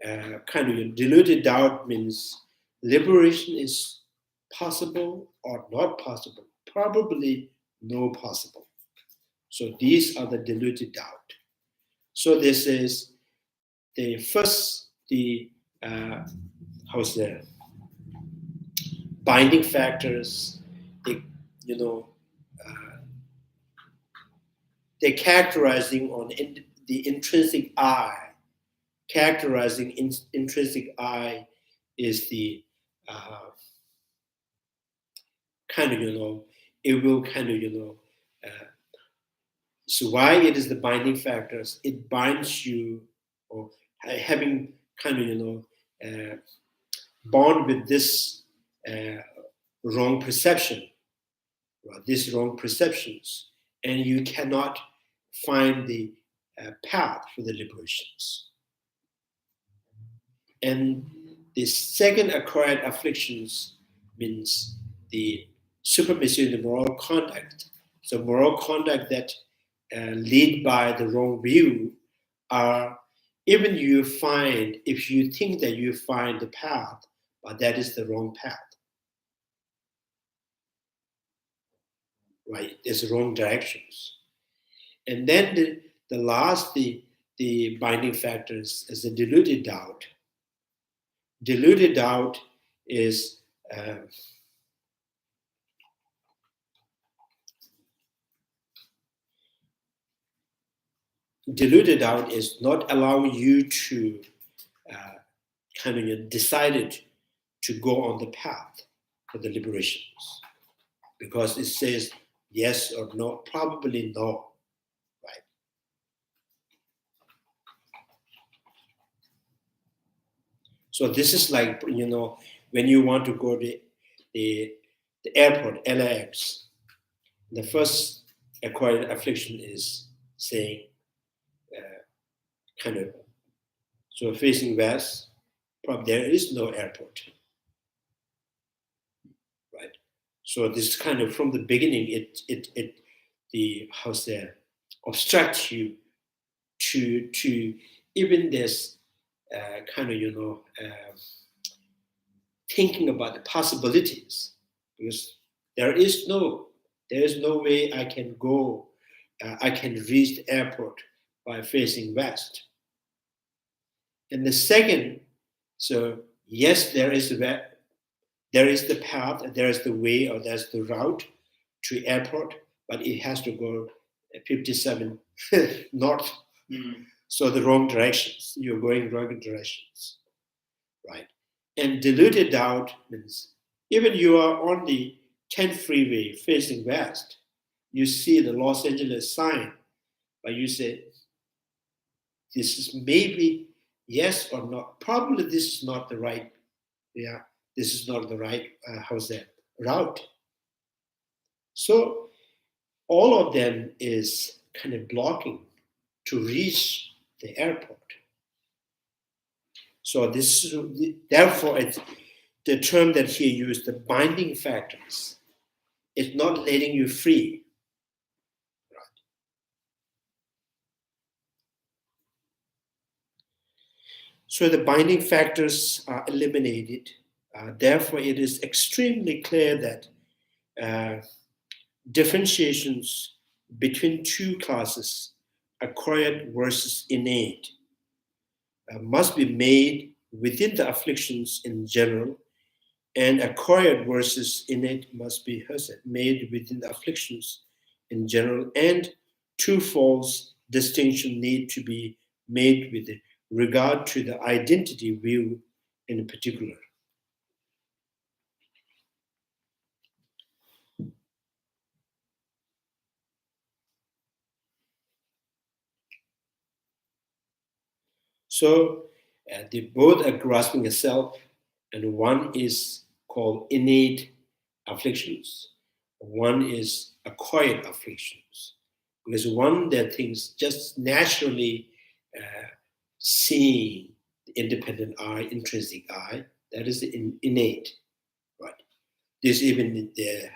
deluded doubt means liberation is possible or not possible, probably no possible. So these are the deluded doubt. So this is the first, binding factors. They're characterizing on the intrinsic I. Characterizing intrinsic I is the it will so why it is the binding factors, it binds you, or having bond with this wrong perception, right? These wrong perceptions, and you cannot find the path for the liberations. And the second acquired afflictions means the supremacy of the moral conduct. So moral conduct that lead by the wrong view are, even if you think that you find the path, but that is the wrong path. Right? There's wrong directions. And then the last, the binding factors is the deluded doubt. Deluded doubt is not allowing you to decided to go on the path for the liberations, because it says yes or no, probably no, right? So this is like, when you want to go to the airport, LAX, the first acquired affliction is saying, so facing west, probably there is no airport, right? So this from the beginning, it obstructs you to even this thinking about the possibilities, because there is no way I can go, I can reach the airport by facing west. And the second, so yes, there is the path, there is the way, or there's the route to airport, but it has to go 57 north. Mm-hmm. So the wrong directions, you're going wrong directions, right? And deluded doubt means even you are on the 10th freeway facing west, you see the Los Angeles sign, but you say, this is maybe yes or not. Probably this is not the right, this is not the right, route. So all of them is blocking to reach the airport. So therefore, it's the term that he used, the binding factors. It's not letting you free. Right. So the binding factors are eliminated. Therefore, it is extremely clear that differentiations between two classes, acquired versus innate, must be made within the afflictions in general, and acquired versus innate must be made within the afflictions in general, and two false distinction need to be made regard to the identity view in particular. So they both are grasping a self, and one is called innate afflictions, one is acquired afflictions. Because one that thinks just naturally seeing the independent eye, intrinsic eye, that is innate, right? There's even the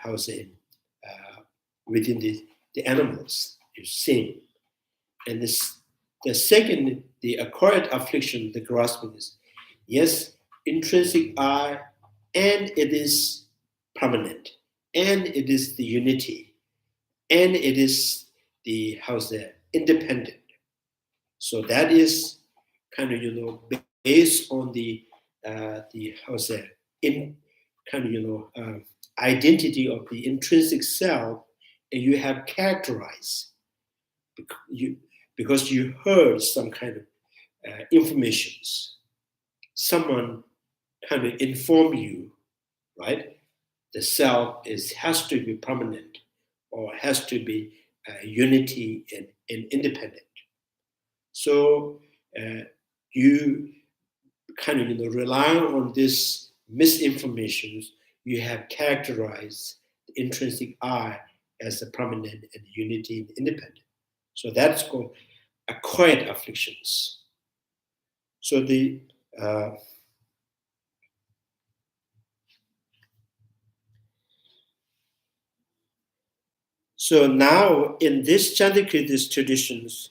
within the animals, you see. And the second, the acquired affliction, the grasping is, yes, intrinsic eye, and it is permanent, and it is the unity, and it is the independent. So that is kind of based on the in kind of identity of the intrinsic self, and you have characterized because you heard some kind of informations. Someone kind of inform you, right? The self has to be permanent, or has to be unity and independent. So you kind of rely on this misinformation. You have characterized the intrinsic I as the permanent and unity and independent. So that's called acquired afflictions. So the so now in this Chandrakirti's traditions,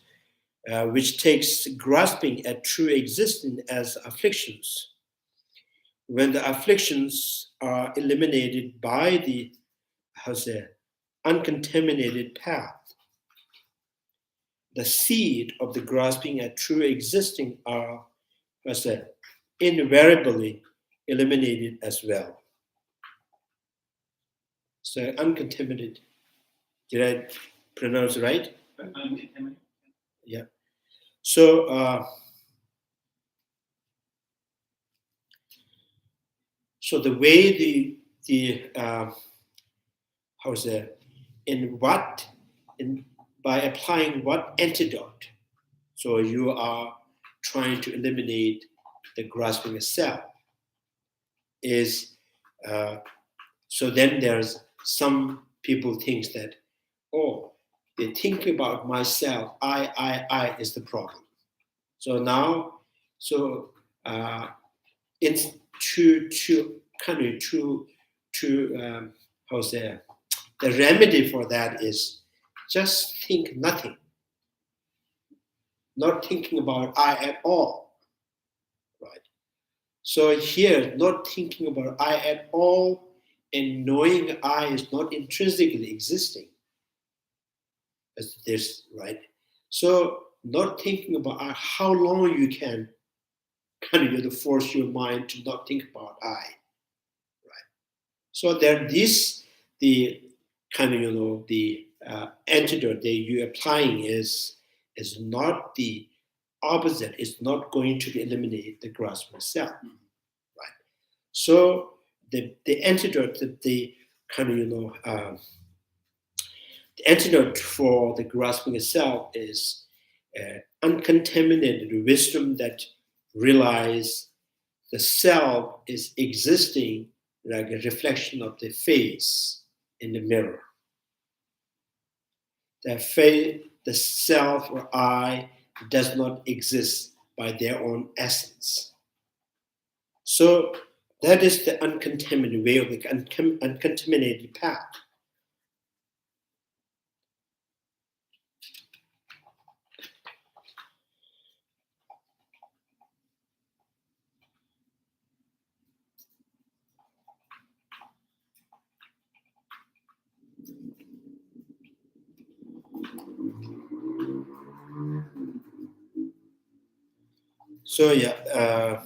which takes grasping at true existence as afflictions, when the afflictions are eliminated by the uncontaminated path, the seed of the grasping at true existing are invariably eliminated as well. So uncontaminated. Did I pronounce it right? Uncontaminated. Yeah. So so the way by applying what antidote? So you are trying to eliminate the grasping of self. Is so then there's some people think that, oh, they think about myself, I is the problem. So now, so it's to the remedy for that is just think nothing, not thinking about I at all, right? So here, not thinking about I at all and knowing I is not intrinsically existing as this, right? So not thinking about I, how long you can kind of force your mind to not think about I, right? So there, the kind of the antidote that you're applying is not the opposite. It's not going to eliminate the grasping self, right? So the antidote that the kind of the antidote for the grasping of self is uncontaminated wisdom that realize the self is existing like a reflection of the face in the mirror. The self or I does not exist by their own essence. So that is the uncontaminated way of the uncontaminated path. So yeah.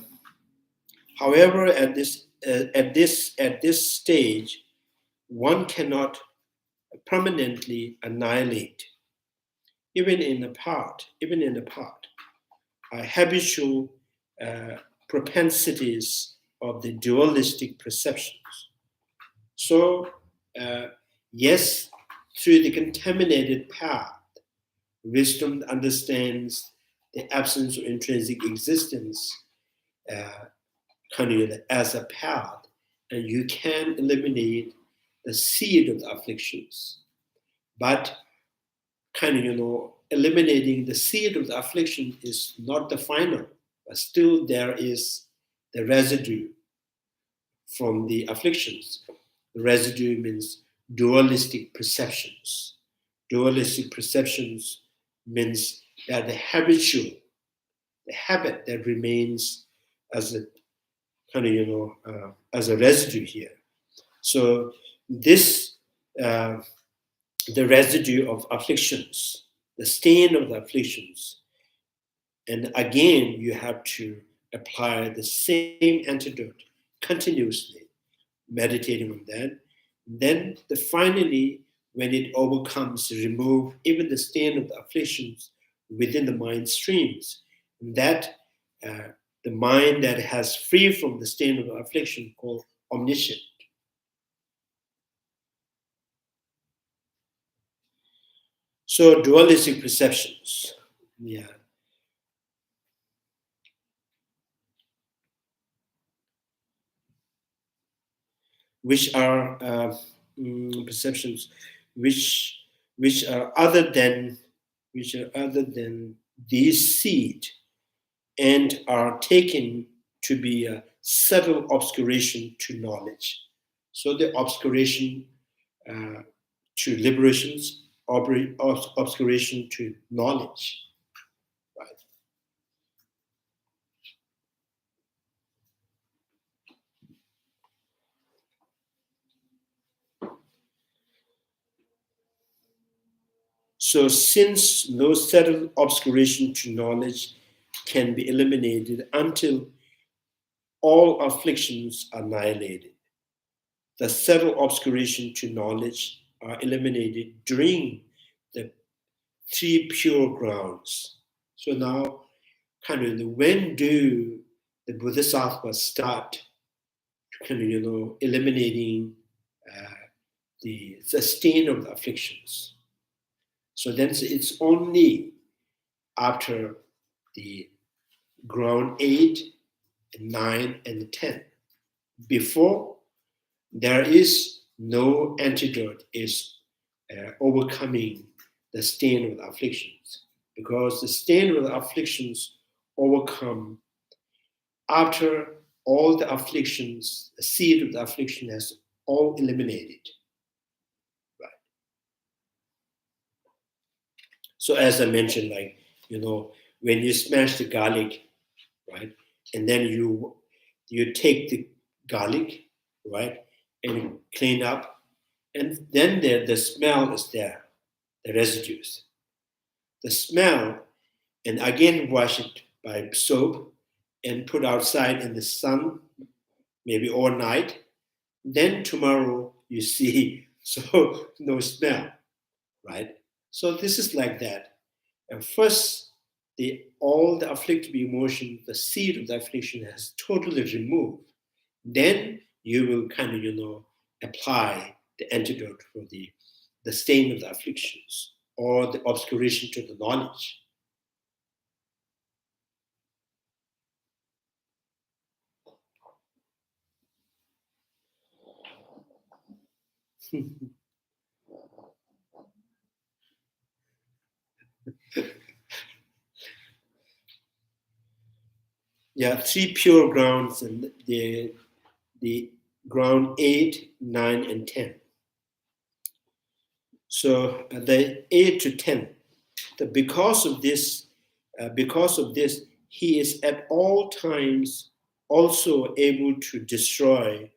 However, at this stage, one cannot permanently annihilate, even in the part. habitual propensities of the dualistic perceptions. So, yes, through the contaminated path, wisdom understands the absence of intrinsic existence as a path, and you can eliminate the seed of the afflictions. But eliminating the seed of the affliction is not the final, but still there is the residue from the afflictions. The residue means dualistic perceptions. Dualistic perceptions means that the habit that remains as a as a residue here. So this, the residue of afflictions, the stain of the afflictions, and again you have to apply the same antidote continuously, meditating on that. Then finally, when it overcomes, remove even the stain of the afflictions within the mind streams, that the mind that has free from the stain of the affliction called omniscient. So dualistic perceptions, which are perceptions which are other than these seed, and are taken to be a subtle obscuration to knowledge. So the obscuration to liberations, obscuration to knowledge, right? So since no subtle obscuration to knowledge can be eliminated until all afflictions are annihilated, the subtle obscuration to knowledge are eliminated during the three pure grounds. So now, when do the Bodhisattva start, eliminating the stain of the afflictions? So then it's only after the ground 8, 9, and 10. Before, there is no antidote is overcoming the stain of the afflictions, because the stain of the afflictions overcome after all the afflictions, the seed of the affliction has all eliminated. Right. So as I mentioned, when you smash the garlic, right, and then you take the garlic, right, and clean up, and then the smell is there, the residues. The smell, and again wash it by soap and put outside in the sun, maybe overnight. Then tomorrow you see, so no smell, right? So this is like that. And first, all the afflictive emotion, the seed of the affliction has totally removed. Then you will apply the antidote for the stain of the afflictions or the obscuration to the knowledge. Yeah, three pure grounds, and the ground 8, 9, and 10. So the 8 to 10, because of this, he is at all times also able to destroy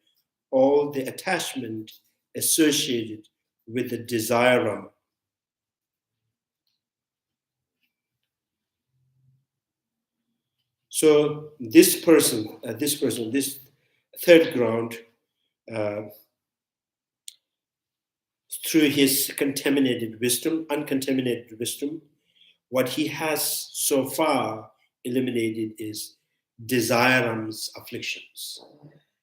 all the attachment associated with the desire. So this third ground, through his uncontaminated wisdom, what he has so far eliminated is desirum's afflictions.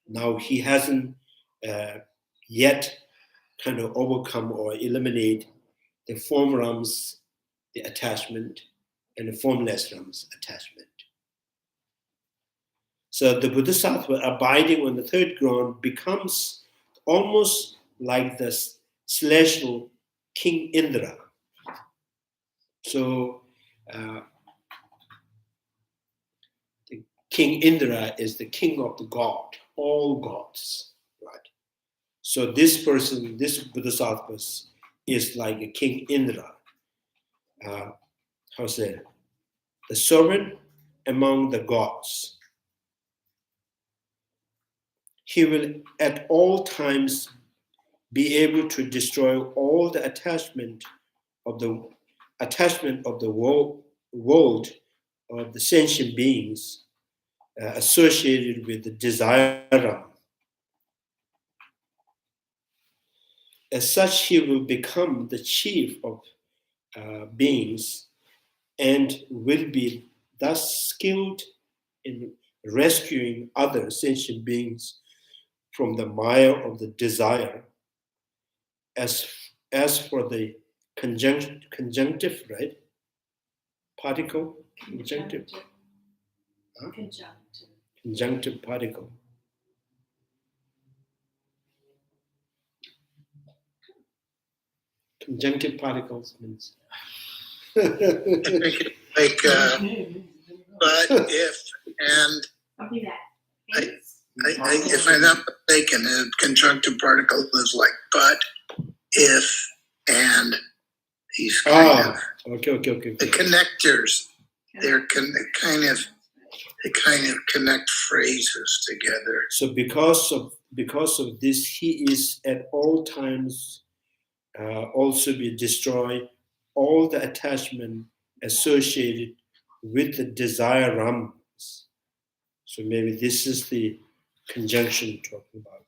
Now he hasn't yet kind of overcome or eliminate the formrum's the attachment and the formless rum's attachment. So the Bodhisattva abiding on the third ground becomes almost like the celestial King Indra. So the King Indra is the king of the god, all gods, right? So this person, this Bodhisattva is like a King Indra. How's that? The sovereign among the gods. He will at all times be able to destroy all the attachment of the world of the sentient beings associated with the desire. As such, he will become the chief of beings and will be thus skilled in rescuing other sentient beings from the mire of the desire. As for the conjunctive, right? Particle, conjunctive. Huh? Conjunctive particle. Conjunctive particles means. Like, but if and Something that if I'm not mistaken, a conjunctive particle is like but if and these kind of Okay. the connectors. They're kind of connect phrases together. So because of this, he is at all times also be destroy all the attachment associated with the desire rams. So maybe this is the conjunction talking about.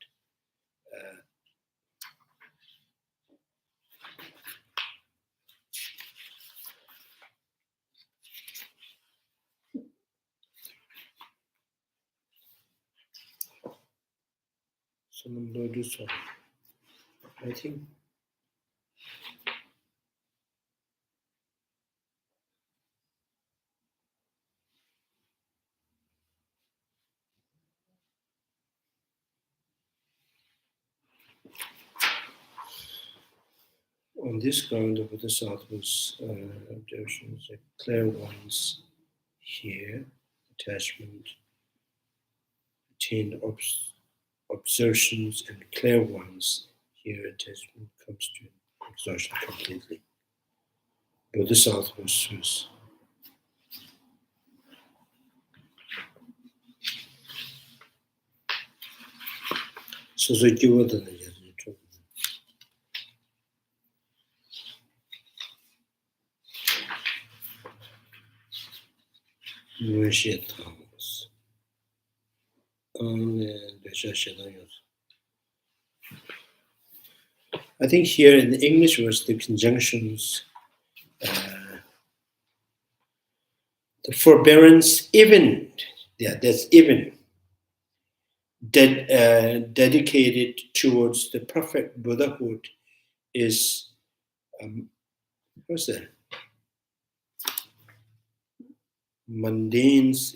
So number do so. I think. On this ground of Bodhisattva's observations, clairvoyance here, attachment, attained observations and clairvoyance here, attachment comes to exhaustion completely. Bodhisattva's was so I think here in the English was the conjunctions, the forbearance even, that's even, dedicated towards the perfect Buddhahood is, what's that? Mundanes,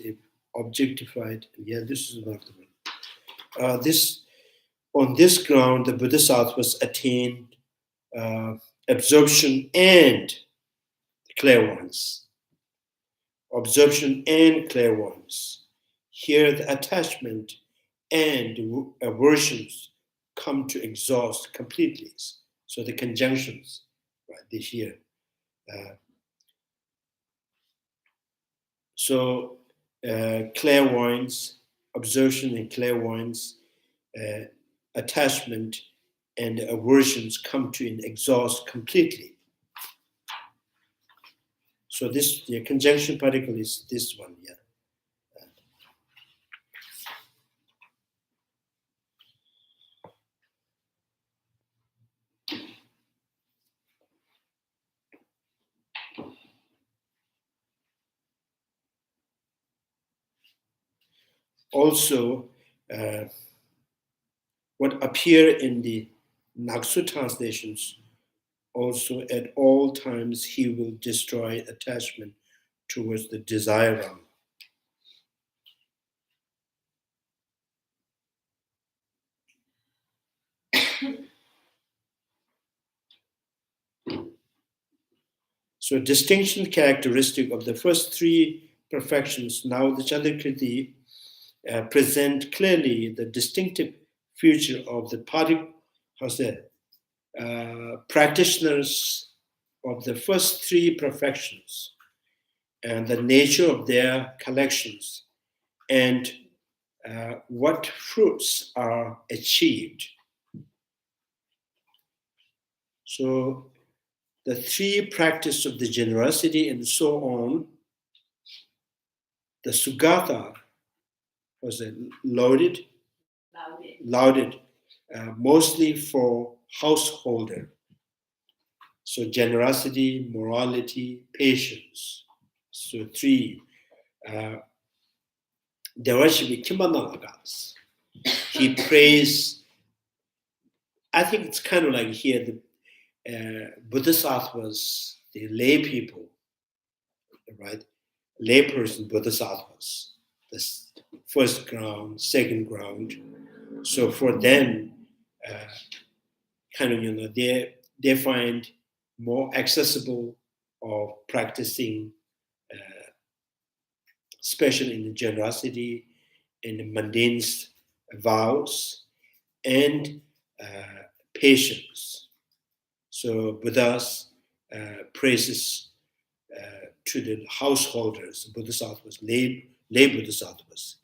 objectified. Yeah, this is not the one. On this ground, the Bodhisattvas attained absorption and clairvoyance. Absorption and clairvoyance. Here, the attachment and aversions come to exhaust completely. So the conjunctions, right? They here. So clairvoyance, absorption and clairvoyance, attachment and aversions come to an exhaust completely. So this, the conjunction particle is this one, yeah. also what appear in the Naksu translations, also at all times he will destroy attachment towards the desire realm. So distinction characteristic of the first three perfections, now the Chandrakirti present clearly the distinctive feature of the practitioners of the first three perfections and the nature of their collections and what fruits are achieved. So the three practice of the generosity and so on, the Sugata was lauded mostly for householder. So generosity, morality, patience. So three. Devashivi Kimbanalagas. He praised, I think it's kind of like here, the Bodhisattvas, the lay people, right? Lay person Bodhisattvas, the first ground, second ground. So for them, kind of, they find more accessible of practicing, especially in the generosity and the mundane vows and patience. So Buddha's praises to the householders, Bodhisattvas, lay Bodhisattvas,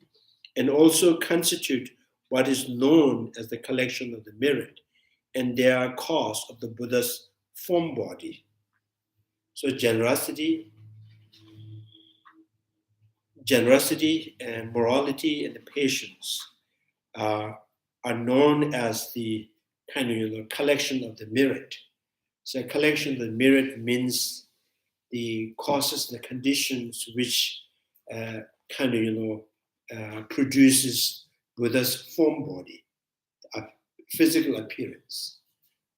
and also constitute what is known as the collection of the merit, and they are cause of the Buddha's form body. So generosity and morality and patience are known as the kind of collection of the merit. So collection of the merit means the causes, the conditions which produces Buddha's form body, physical appearance,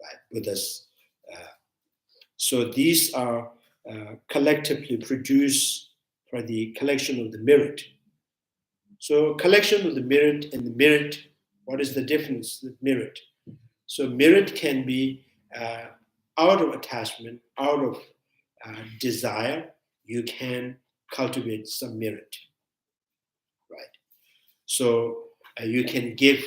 right? Buddha's. So these are collectively produced for the collection of the merit. So collection of the merit and the merit, what is the difference with merit? So merit can be out of attachment, out of desire, you can cultivate some merit, right? So you can give,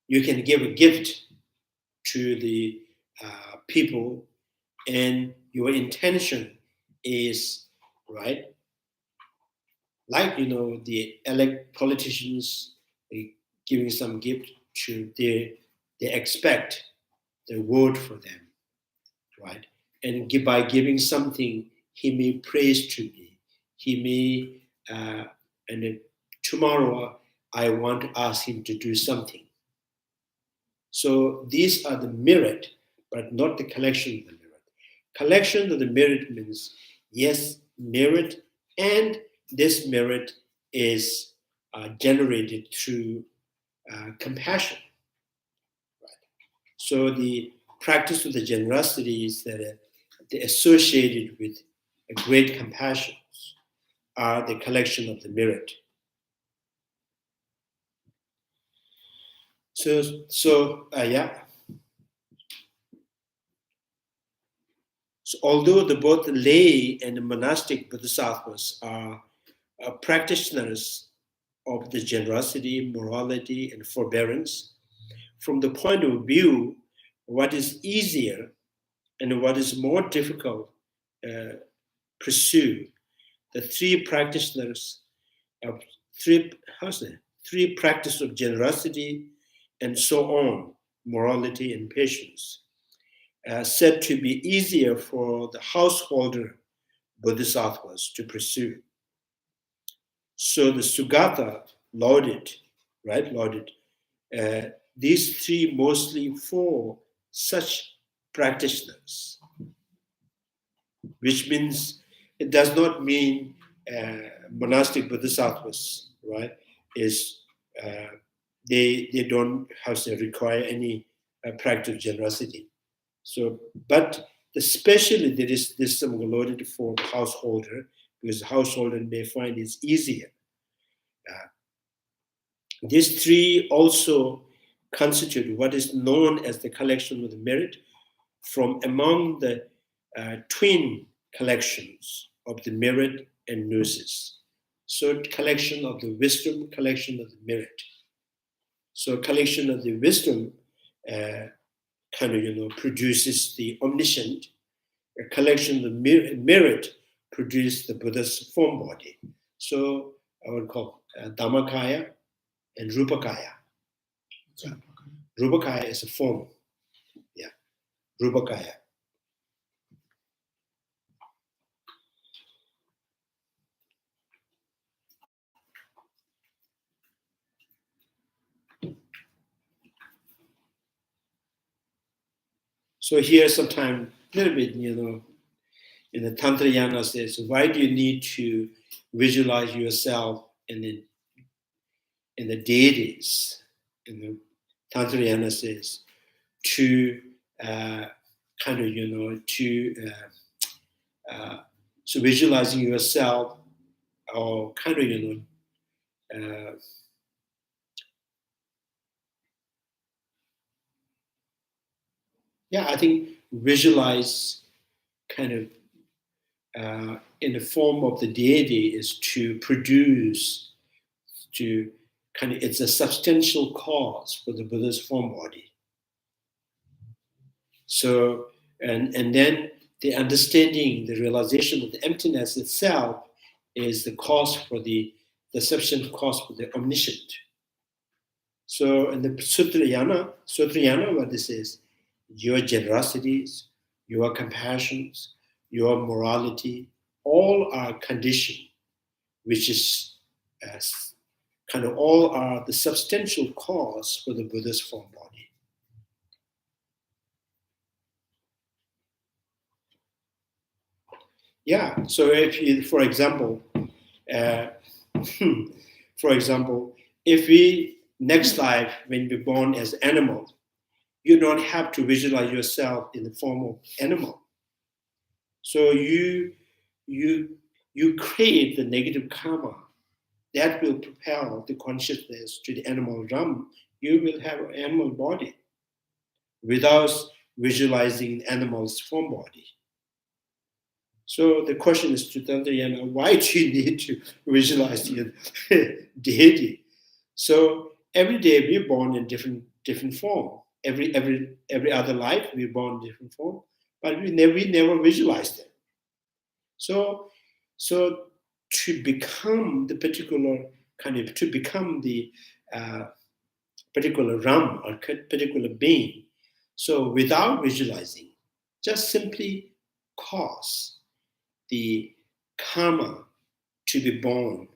you can give a gift to the people, and your intention is, right? Like, the elect politicians, they giving some gift to they expect the word for them, right? And by giving something, he may praise to me. He may, and then tomorrow I want to ask him to do something. So these are the merit, but not the collection of the merit. Collection of the merit means, yes, merit, and this merit is generated through compassion. Right? So the practice of the generosity is that the associated with a great compassion are the collection of the merit. So although both lay and monastic bodhisattvas are practitioners of the generosity, morality, and forbearance, from the point of view, what is easier and what is more difficult pursue, the three practitioners of three practice of generosity and so on, morality and patience, said to be easier for the householder bodhisattvas to pursue. So the Sugata lauded, these three mostly for such practitioners, which means it does not mean monastic bodhisattvas, right? They don't require any practice of generosity. So, but especially there is some validity for the householder, because the householder may find it's easier. These three also constitute what is known as the collection of the merit from among the twin collections of the merit and gnosis. So collection of the wisdom, collection of the merit. So collection of the wisdom produces the omniscient. A collection of the merit produces the Buddha's form body. So I would call Dhammakaya and Rupakaya. Rupakaya is a form. Yeah, Rupakaya. So here sometimes a little bit, in the Tantrayana says, why do you need to visualize yourself in the deities? In the Tantrayana says, to so visualizing yourself, or I think visualize in the form of the deity is to produce, it's a substantial cause for the Buddha's form body. So, and then the understanding, the realization of the emptiness itself is the cause for the sufficient cause for the omniscient. So in the Sutrayana, what this is, your generosities, your compassions, your morality, all are conditioned, which is all are the substantial cause for the Buddha's form body. Yeah, so if you, for example, if we, next life, when we're born as animal, you don't have to visualize yourself in the form of animal. So you create the negative karma that will propel the consciousness to the animal realm. You will have an animal body without visualizing the animal's form body. So the question is to Tantrayana, why do you need to visualize your deity? So every day we're born in different form. Every other life we're born in different form, but we never visualize them. So to become the particular particular realm or particular being, so without visualizing, just simply cause the karma to be born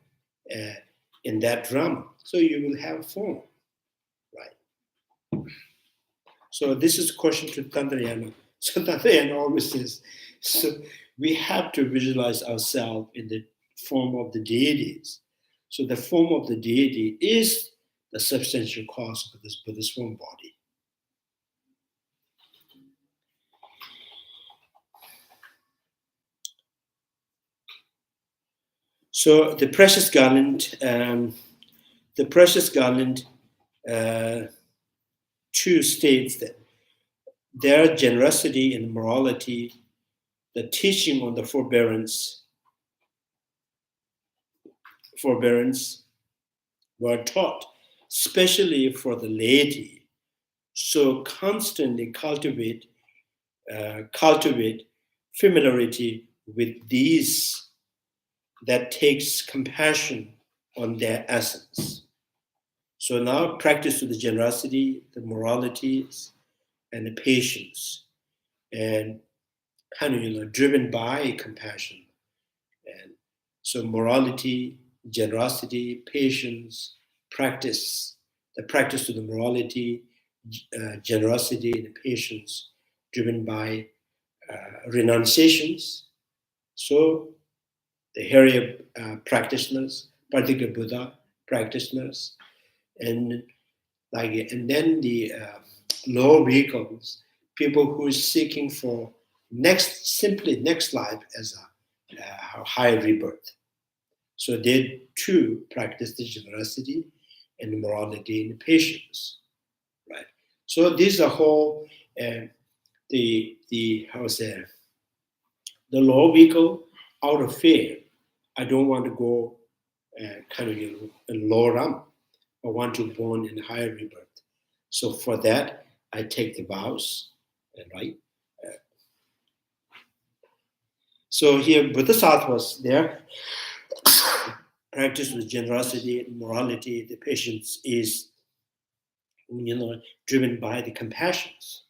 in that realm, so you will have form, right? So this is a question to Tantrayana. So Tantrayana always says, so we have to visualize ourselves in the form of the deities. So the form of the deity is the substantial cause of this Buddhist form body. So the precious garland, two states that their generosity and morality, the teaching on the forbearance were taught, especially for the laity. So constantly cultivate familiarity with these that takes compassion on their essence. So now practice with the generosity, the moralities, and the patience, and driven by compassion. And so morality, generosity, patience, the practice of the morality, generosity, and patience, driven by renunciations. So the Harrier practitioners, particular Buddha practitioners, and then the lower vehicles, people who are seeking for simply next life as a higher rebirth. So they too practice the generosity and morality and patience, right? So these are whole the lower vehicle out of fear. I don't want to go in lower run. I want to born in higher rebirth. So for that, I take the vows, right? So here, Bodhisattvas there practice with generosity, morality, the patience is, driven by the compassions.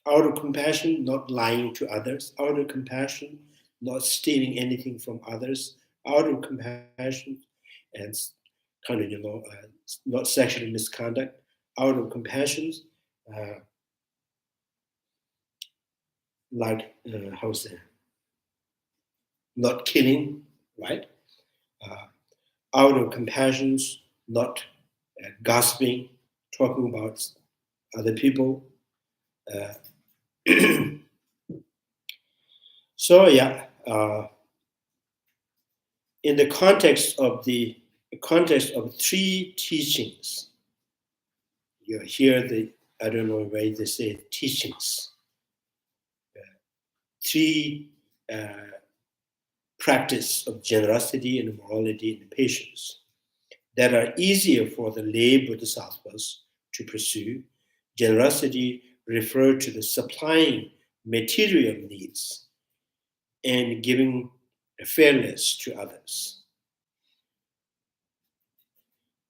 Out of compassion, not lying to others. Out of compassion, not stealing anything from others. Out of compassion, and not sexual misconduct. Out of compassion, not killing, right? Out of compassion, not gossiping, talking about other people. So yeah, in the context of three teachings, you hear I don't know why they say teachings. Three practice of generosity and morality and patience that are easier for the lay bodhisattvas to pursue. Generosity refers to the supplying material needs and giving fairness to others.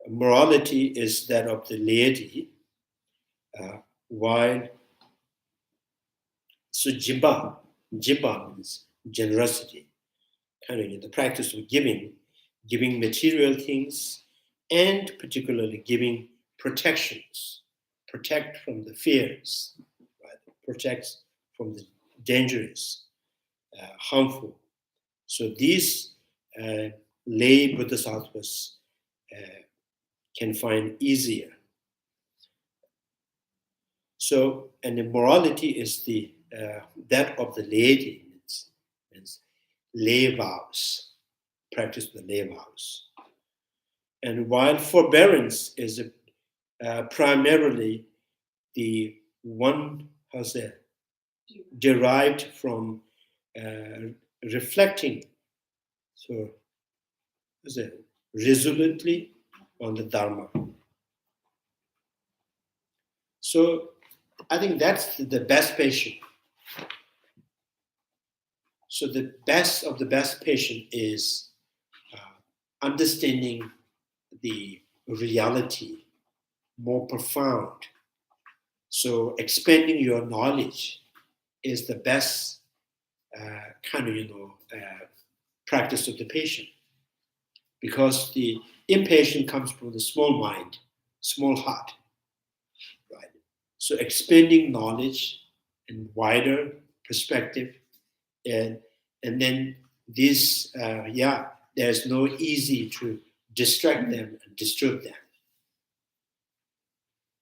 Morality is that of the laity, while so jimba means generosity, the practice of giving material things, and particularly giving protections, protect from the fears, right? Protect from the dangerous, harmful. So these lay bodhisattvas can find easier. So, and the morality is that of the laity, means lay vows, practice the lay vows. And while forbearance is primarily the one, derived from reflecting, so resolutely on the Dharma. So I think that's the best patient. So the best of the best patient is understanding the reality more profound. So expanding your knowledge is the best practice of the patient, because the impatient comes from the small mind, small heart, right? So expanding knowledge and wider perspective, and then this, there's no easy to distract them and disturb them.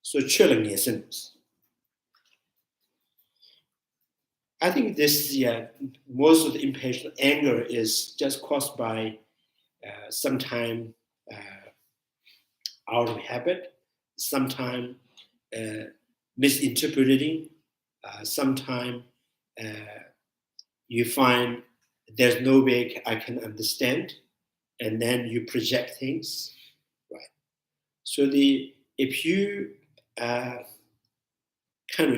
So chilling essence. I think this, most of the impatient anger is just caused by sometime out of habit, sometime misinterpreting, sometime you find there's no way I can understand, and then you project things, right? So if you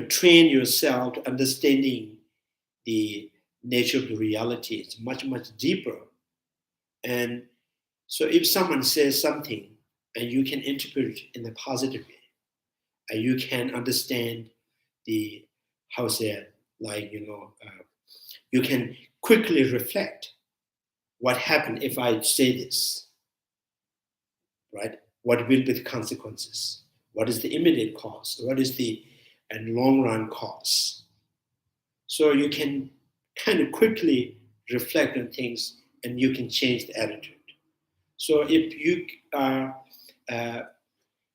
train yourself to understanding the nature of the reality, it's much, much deeper. And so if someone says something and you can interpret it in a positive way, and you can understand you can quickly reflect what happened if I say this, right? What will be the consequences? What is the immediate cause? What is the long run cause? So you can quickly reflect on things, and you can change the attitude. So if you are,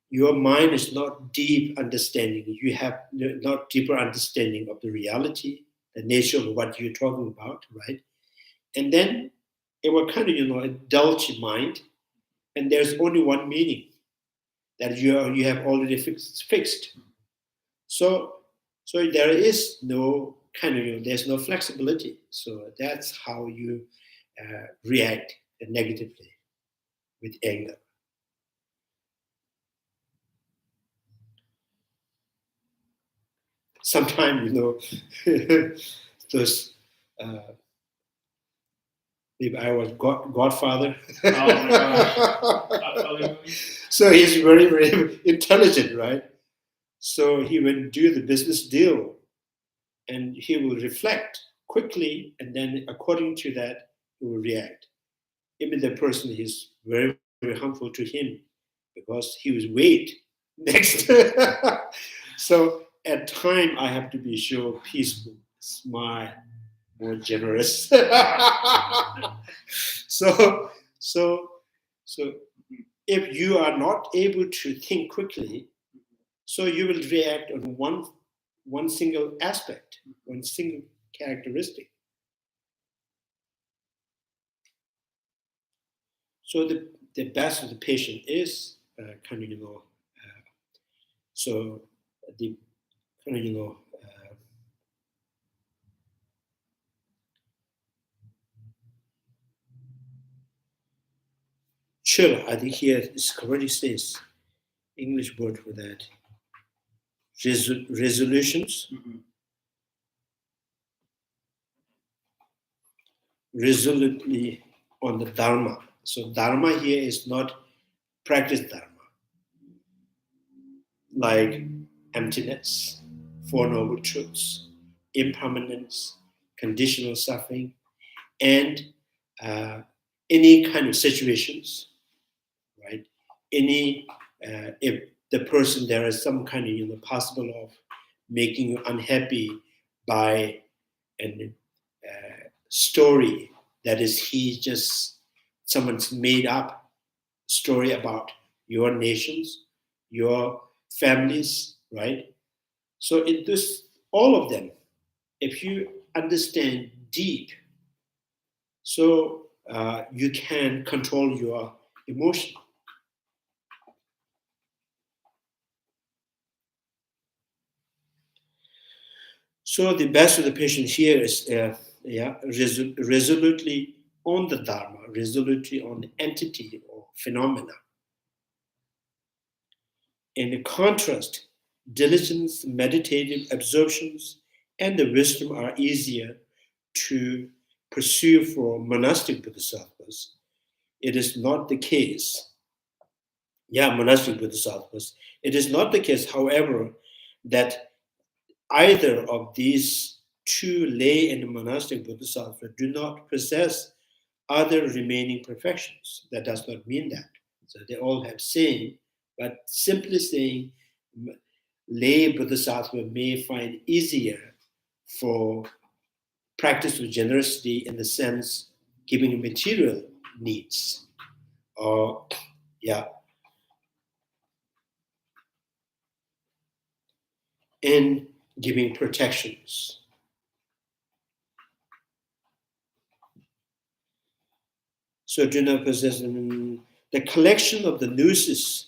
your mind is not deep understanding, you have not deeper understanding of the reality, the nature of what you're talking about, right? And then it will kind of, indulge your mind, and there's only one meaning that you have already fixed. So there is no kind of, there's no flexibility. So that's how you react negatively with anger. Sometimes, those, if I was godfather. Oh my gosh. So he's very, very intelligent, right? So he will do the business deal, and he will reflect quickly, and then according to that, he will react. Even the person is very, very harmful to him because he was wait next. So at time, I have to be sure peaceful, smile, more generous. So if you are not able to think quickly, so you will react on one single aspect, one single characteristic. So the best of the patient is kind of, so the kind of, chill. I think here it already says English word for that. Resolutions. Resolutely on the Dharma. So Dharma here is not practice Dharma, like emptiness, Four Noble Truths, impermanence, conditional suffering, and any kind of situations, right? Any, if the person, there is some kind of, possible of making you unhappy by a story that is someone's made up story about your nations, your families, right? So in this, all of them, if you understand deep, so you can control your emotion. So the best of the patient here is resolutely on the Dharma, resolutely on the entity or phenomena. In contrast, diligence, meditative absorptions, and the wisdom are easier to pursue for monastic bodhisattvas. It is not the case. Monastic bodhisattvas. It is not the case, however, that either of these two, lay and monastic bodhisattvas, do not possess other remaining perfections. That does not mean that. So they all have same, but simply saying lay bodhisattva may find easier for practice of generosity in the sense giving material needs, or in giving protections. So do not possess the collection of the gnosis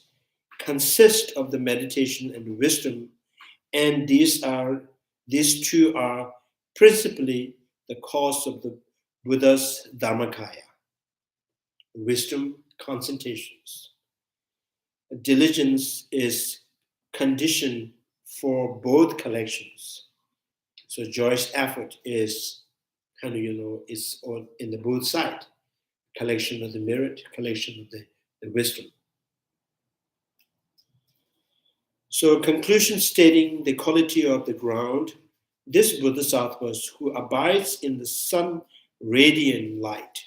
consists of the meditation and wisdom, and these two are principally the cause of the Buddha's Dharmakaya. Wisdom, concentrations. Diligence is condition for both collections. So joyous effort is kind of, is on in the both side. Collection of the merit, collection of the wisdom. So conclusion stating the quality of the ground, this Bodhisattva who abides in the sun radiant light,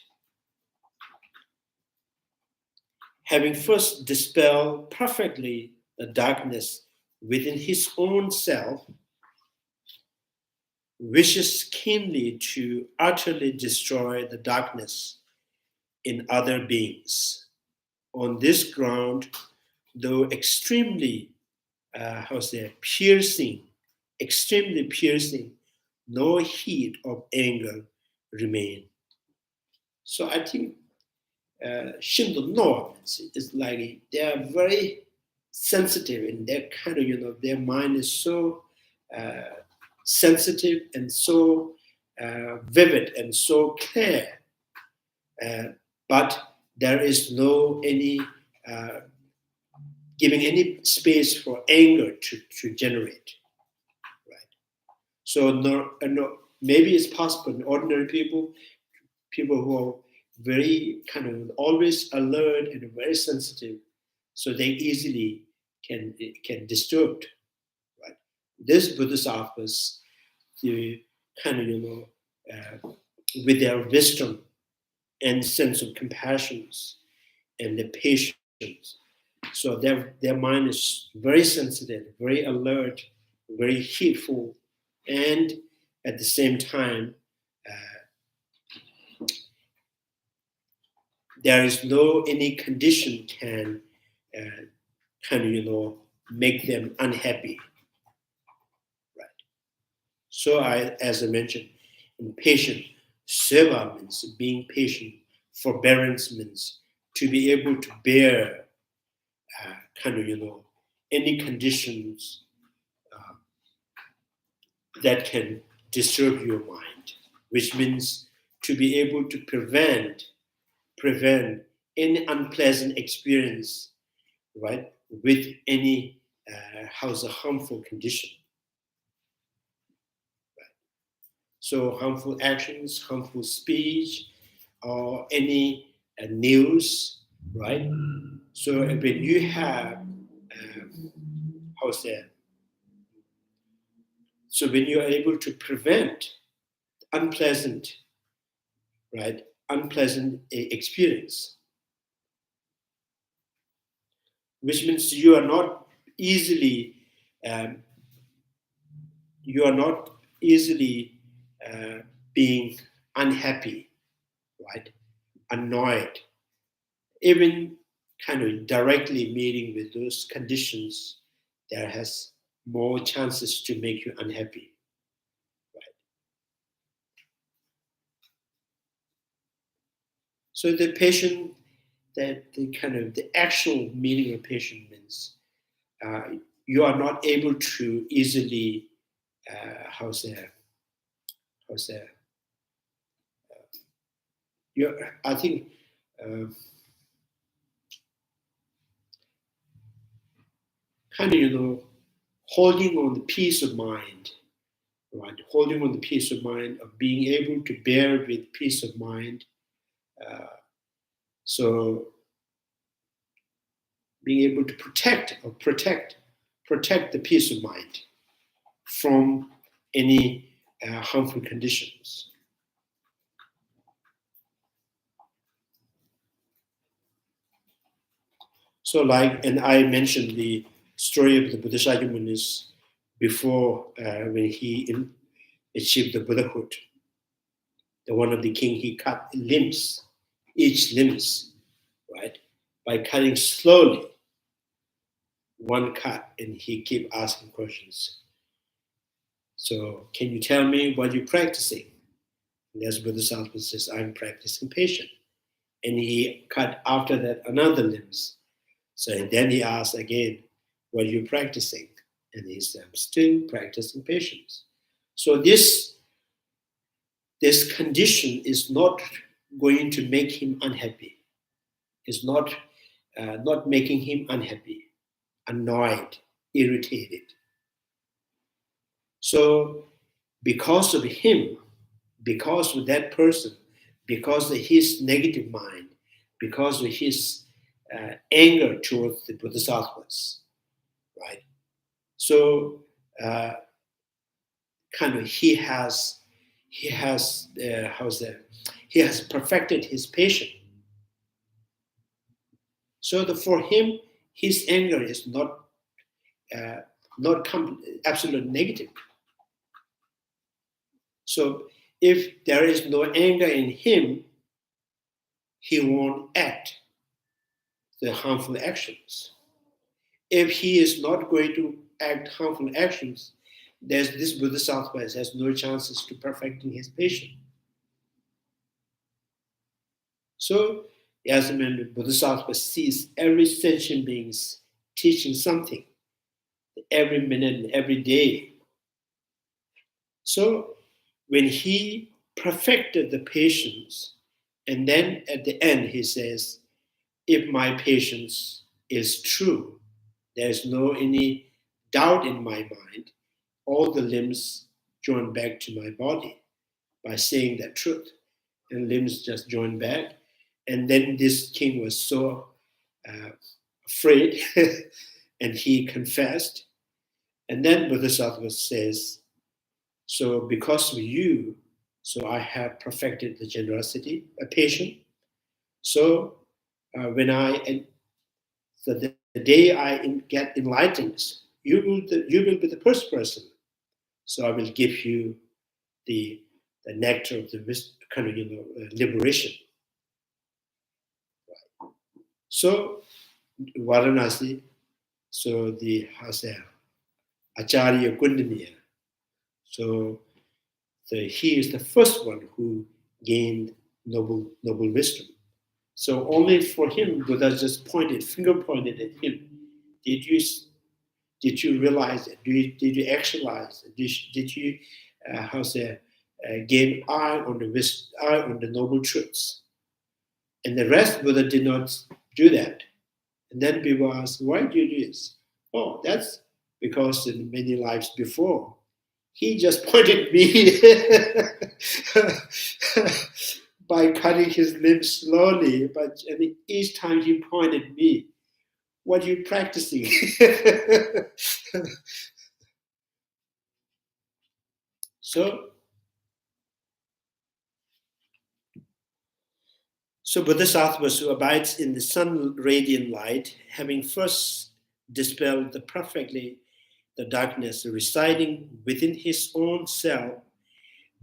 having first dispelled perfectly the darkness within his own self, wishes keenly to utterly destroy the darkness in other beings. On this ground, though extremely, extremely piercing, no heat of anger remain. So I think Shinto no is like they are very sensitive in their kind of, their mind is so sensitive and so vivid and so clear, but there is no any giving any space for anger to generate, right? So maybe it's possible in ordinary people who are very kind of always alert and very sensitive, so they easily can disturbed, right? This Bodhisattvas, the kind of with their wisdom and sense of compassion and the patience, so their mind is very sensitive, very alert, very heedful, and at the same time, there is no any condition can kind of make them unhappy, right? So as I mentioned, patient seva means being patient. Forbearance means to be able to bear kind of any conditions that can disturb your mind, which means to be able to prevent any unpleasant experience, right, with any harmful condition. Right? So harmful actions, harmful speech, or any news, right? So when you have, so when you are able to prevent unpleasant, right, unpleasant experience, which means you are not easily being unhappy, right, annoyed, even kind of directly meeting with those conditions, there has more chances to make you unhappy, right? So the patient, that the kind of the actual meaning of patient means you are not able to easily I think kind of holding on the peace of mind, right? Holding on the peace of mind of being able to bear with peace of mind. So being able to protect the peace of mind from any harmful conditions. So and I mentioned the story of the Bodhisattva before when he achieved the Buddhahood. The one of the king, he cut each limbs, right? By cutting slowly, one cut, and he keep asking questions. So, can you tell me what you're practicing? And as Bodhisattva says, I'm practicing patience. And he cut after that another limbs. So then he asked again, what are you practicing? And he said, I'm still practicing patience. So this condition is not going to make him unhappy. It's not making him unhappy, annoyed, irritated. So because of him, because of that person, because of his negative mind, because of his anger towards the Bodhisattvas, right? So kind of he has perfected his patience. So for him, his anger is not absolute negative. So if there is no anger in him, he won't act the harmful actions. If he is not going to act harmful actions, this Bodhisattva has no chances to perfecting his patient. So, as a man, Bodhisattva sees every sentient beings teaching something every minute and every day. So, when he perfected the patience, and then at the end he says, if my patience is true, there is no any doubt in my mind, all the limbs join back to my body by saying that truth, and limbs just join back. And then this king was so afraid, and he confessed. And then Bodhisattva says, so because of you, so I have perfected the generosity, a patient. So when the day I get enlightened, you will be the first person. So I will give you the nectar of the kind of liberation. So Varanasi, so the Acharya Kundaniya, so he is the first one who gained noble wisdom. So only for him, Buddha just finger pointed at him. Did you realize it? Did you actualize it? Did you gain eye on the noble truths? And the rest, Buddha did not do that. And then people ask, why do you do this? Oh, that's because in many lives before, he just pointed me by cutting his limbs slowly. But each time he pointed me, what are you practicing? So Bodhisattva who abides in the sun radiant light, having first dispelled perfectly the darkness residing within his own self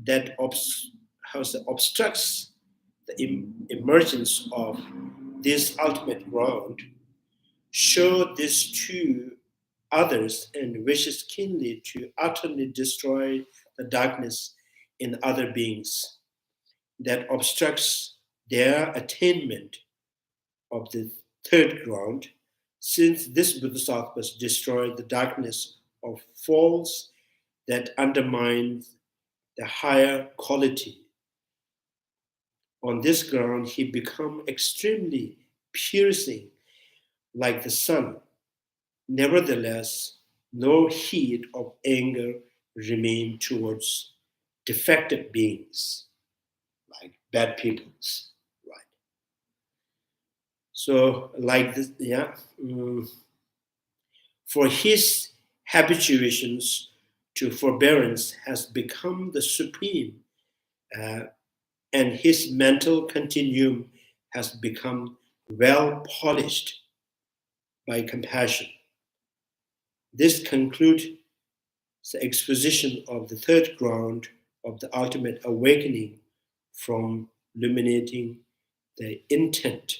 that obstructs the emergence of this ultimate ground, show this to others and wishes keenly to utterly destroy the darkness in other beings that obstructs their attainment of the third ground, since this Bodhisattva destroyed the darkness of false that undermines the higher quality. On this ground, he become extremely piercing like the sun. Nevertheless, no heat of anger remain towards defective beings, like bad peoples, right? So, like this, for his habituations to forbearance has become the supreme, and his mental continuum has become well polished by compassion. This concludes the exposition of the third ground of the ultimate awakening from illuminating the intent,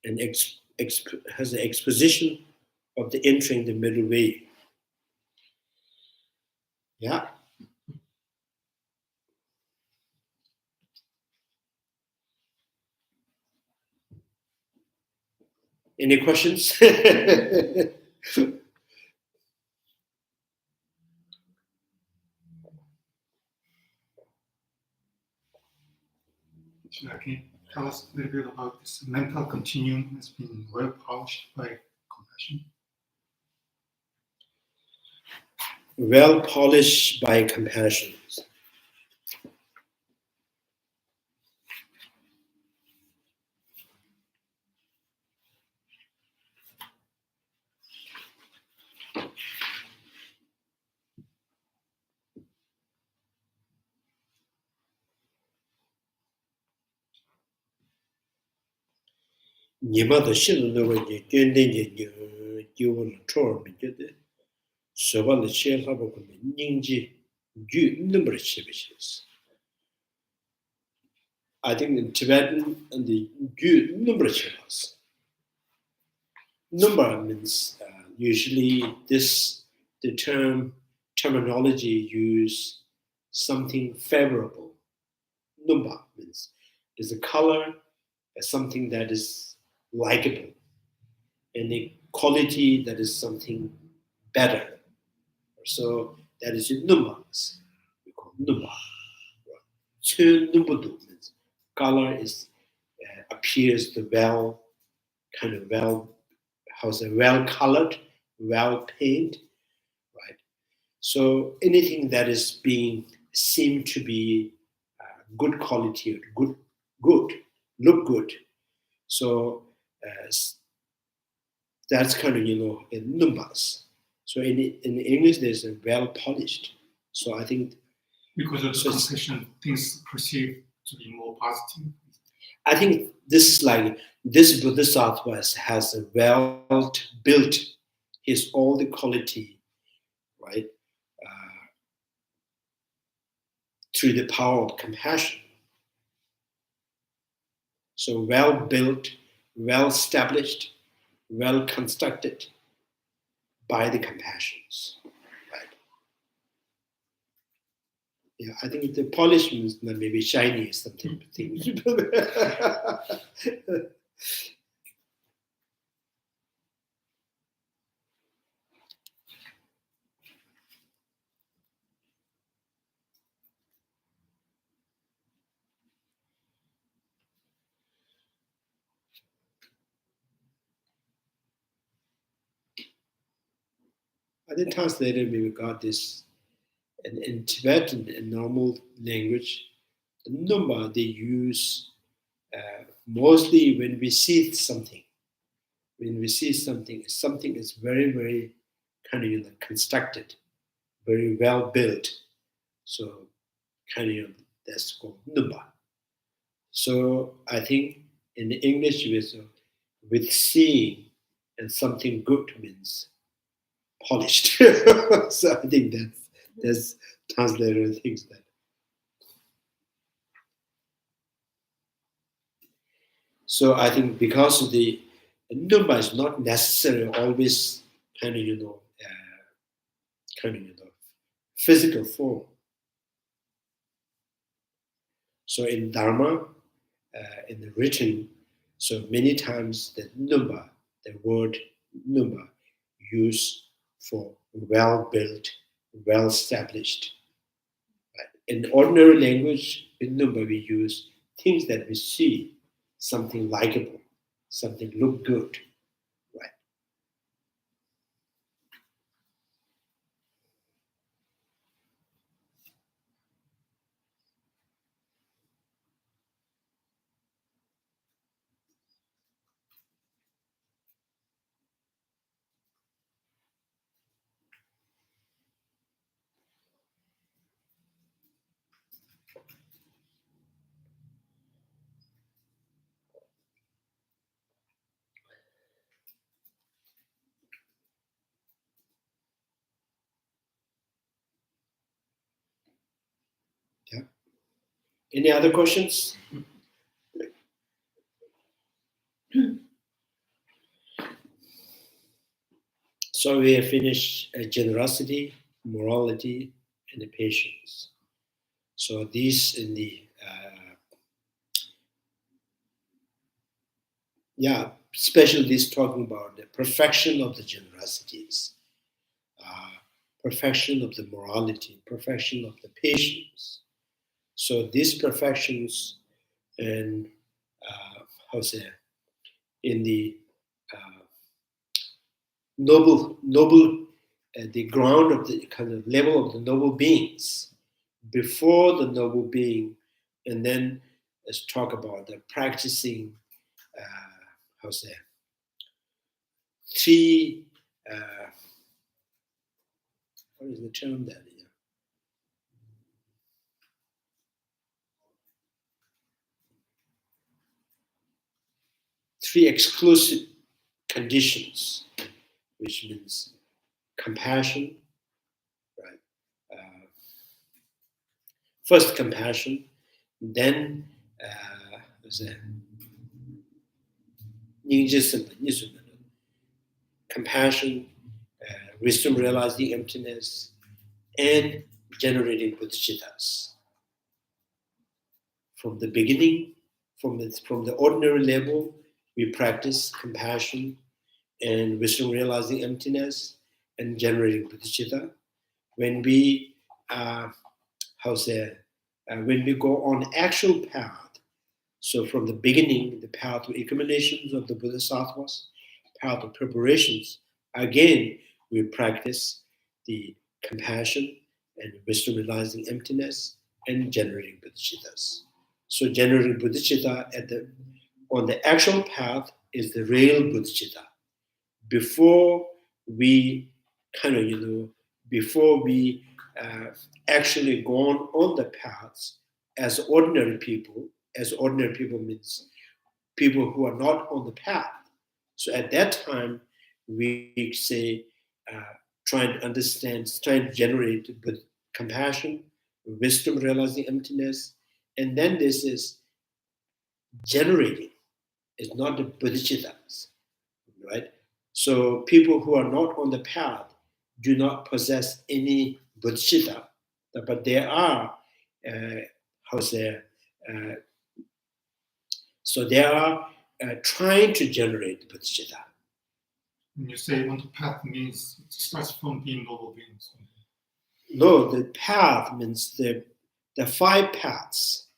and has the exposition of the entering the middle way. Yeah. Any questions? Can you tell us a little bit about this mental continuum that's been well polished by compassion? Well polished by compassion. Nima the shin no ge gende ge ge won tor mi ge de so ba le che la ba ko ning ji Gyu number chibiches. I think in Tibetan and the Gyu number chibas. Number means usually the terminology use something favorable. Number means is a color, something that is likable, and a quality that is something better. So that is in numbers. We call number. Two number means color is appears the well colored, well painted, right? So anything that is being seen to be good quality, good, look good. So that's kind of in numbers. So in English, there's a well polished. So I think Because of the compassion, things perceived to be more positive. I think this is like this Bodhisattva has a well built his all the quality, right, through the power of compassion. So well built, well established, well constructed by the compassions, right? Yeah, I think the polish means maybe shiny or something. I think translated maybe got this in Tibetan, in normal language, the number they use mostly when we see something. When we see something is very, very kind of constructed, very well built. So kind of that's called number. So I think in English with seeing and something good means polished. So I think that's translator thinks that. So I think because the number is not necessarily always kind of physical form. So in Dharma, in the written, so many times the word number, used for well built, well established. Right? In ordinary language, in number we use things that we see, something likable, something look good. Right? Yeah. Any other questions? So we have finished generosity, morality, and the patience. So these in the especially this talking about the perfection of the generosities, perfection of the morality, perfection of the patience. So these perfections and in the noble, the ground of the kind of level of the noble beings, before the noble being, and then let's talk about the practicing, three, what is the term there? Three exclusive conditions, which means compassion, right? first compassion, then compassion, wisdom realizing emptiness, and generating bodhicittas. From the beginning, from the ordinary level, we practice compassion and wisdom realizing emptiness and generating bodhicitta. When we when we go on actual path, so from the beginning, the path of accumulations of the Bodhisattvas, path of preparations, again we practice the compassion and wisdom realizing emptiness and generating bodhicittas. So generating bodhicitta on the actual path is the real bodhicitta. Before we actually gone on the paths as ordinary people means people who are not on the path. So at that time, we say, trying to understand, trying to generate with compassion, wisdom realizing emptiness, and then this is generating. It's not the bodhicittas, right? So people who are not on the path do not possess any bodhicitta, but they are, so they are trying to generate bodhicitta. When you say on the path means it starts from being noble beings. No, the path means the 5 paths.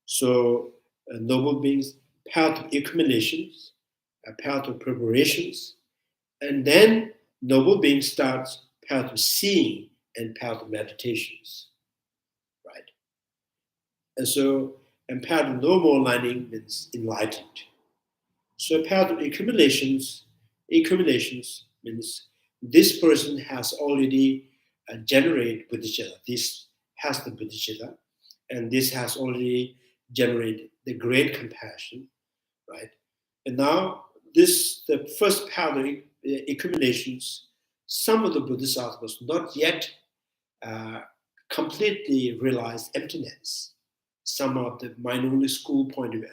So noble beings, path of accumulations, a path of preparations, and then noble being starts path of seeing and path of meditations, right? And so, and path of no more lining means enlightened. So path of accumulations means this person has already generated bodhicitta. This has the bodhicitta, and this has already generated the great compassion, right? And now the first path of accumulations, some of the Bodhisattvas not yet completely realize emptiness. Some of the minority school point of view,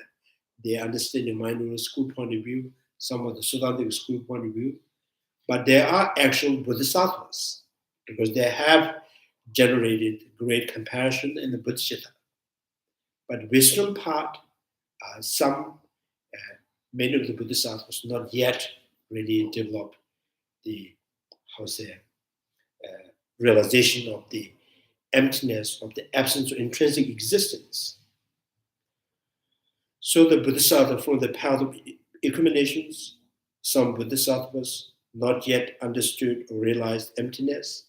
they understand the minority school point of view, some of the Siddhantic school point of view, but they are actual Bodhisattvas because they have generated great compassion and the bodhicitta. But wisdom part, many of the Bodhisattvas not yet really develop the realization of the emptiness, of the absence of intrinsic existence. So the Bodhisattva from the path of accumulations, some Bodhisattvas not yet understood or realized emptiness.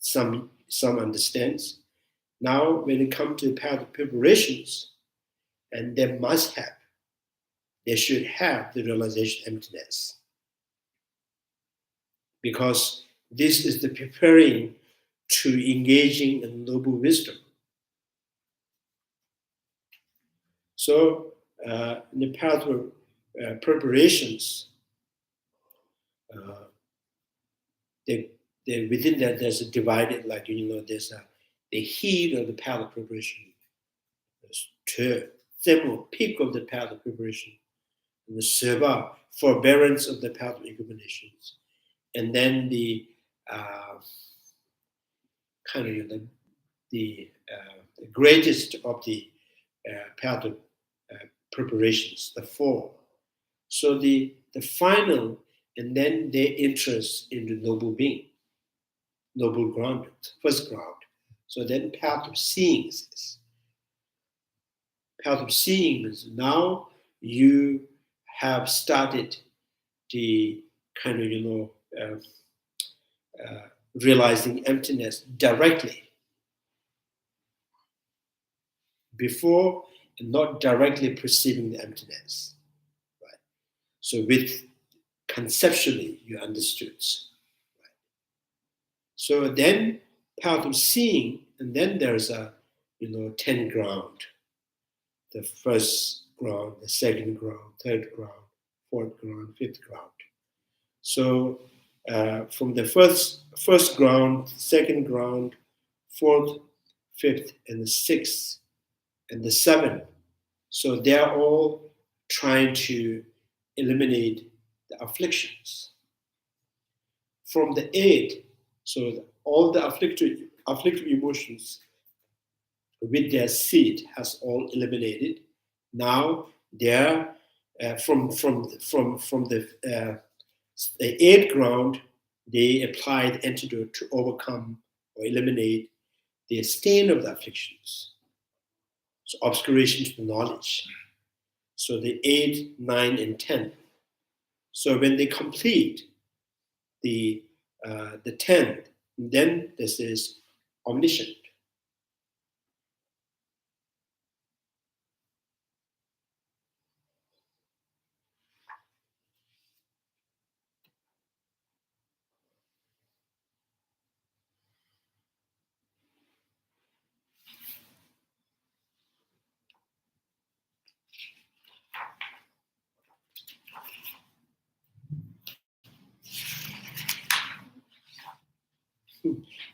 Some understands. Now, when it comes to the path of preparations, and they should have the realization of emptiness. Because this is the preparing to engaging in noble wisdom. So, in the path of preparations, within that there's a divided, there's the heat of the path of preparation. There's peak of the path of preparation. And the seva, forbearance of the path of accumulations. And then the greatest of the path of preparations, the 4. So the final, and then their interest in the noble being, noble ground, first ground. So then path of seeing is this. Path of seeing is now you have started the realizing emptiness directly. Before, not directly perceiving the emptiness. Right? So with conceptually you understood. Right? So then path of seeing, and then there's a 10 ground. The first ground, the second ground, third ground, fourth ground, fifth ground. So from the first ground, second ground, fourth, fifth, and the sixth, and the seventh. So they're all trying to eliminate the afflictions. From the eighth, so all the afflicted emotions with their seed has all eliminated. Now they're from the eighth ground, they apply the antidote to overcome or eliminate the stain of the afflictions. So obscuration to the knowledge. So the 8, 9, and 10. So when they complete the 10th, then this is omniscient.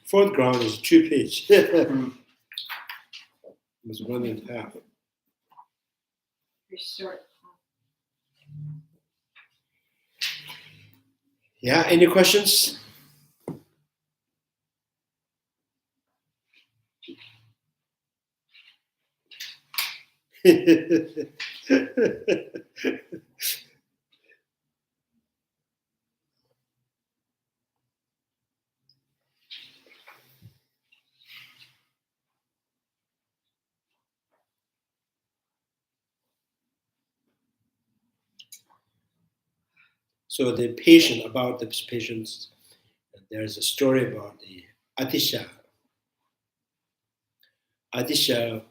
Fourth ground is 2 page. It was 1.5. Very short. Yeah, any questions? So the patient, about the patients, there's a story about the Atisha. Atisha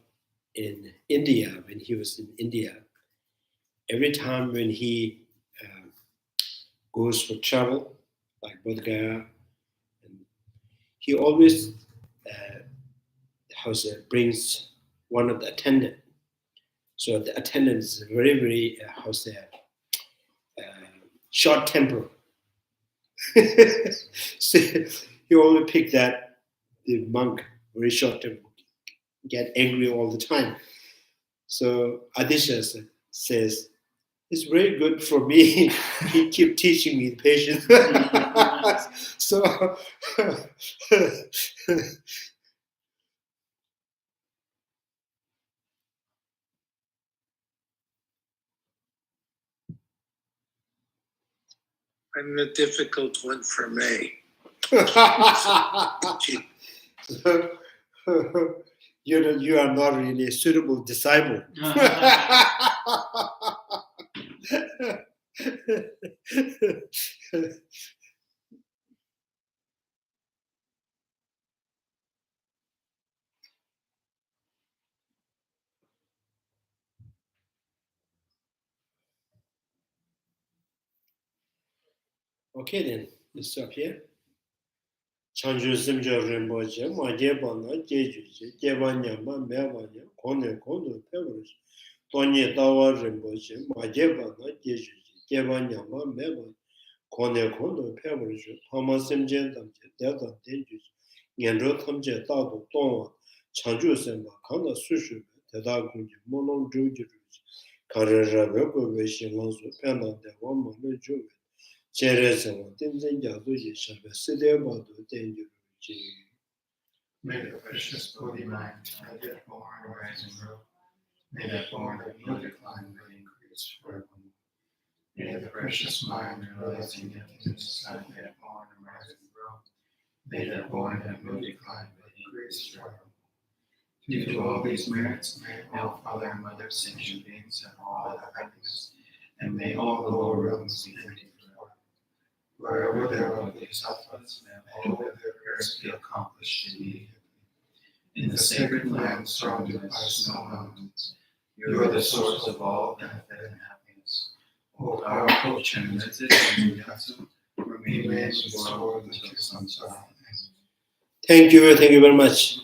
in India, when he was in India, every time when he goes for travel, like Bodh Gaya, and he always brings one of the attendant. So the attendant is very, very short temper. So he only picked that the monk very short temper, get angry all the time. So Adisha says, it's very good for me. He keep teaching me the patience. So I'm the difficult one for me. You are not really a suitable disciple. Okay then, let's stop here. Chanju Simja Rinpoche, Majebana, Jeju, Jevanyama, Mevanya, Kone, Pevers, Tony Dawa Rinpoche, Majebana, Jeju, Jevanyama, Mevanya, Kone, Pevers, Thomas Simjan, Data Dangers, Yandro Tamje, Dado, Tonga, Chanju Simba, Kanda Sushu, Tathāgata, Mono Juju, Karera, Vego, Lanzo, Pena, the woman, Juju. May the precious Bodhi mind, that born rise and grow. May that born have no decline but increase forevermore. May the precious mind realizing emptiness, that born rise and grow. May that born have no decline but increase forevermore. Due to all these merits, may all Father and Mother sentient beings have all other happiness, and may all the lower realms be empty forever. Wherever there are Bodhisattvas, may all of their prayers be accomplished immediately. In the sacred land surrounded by snow mountains, you are the source of all benefit and happiness. O powerful Chandrakirti and Yatsu, remain restored until samsara ends. Thank you very much.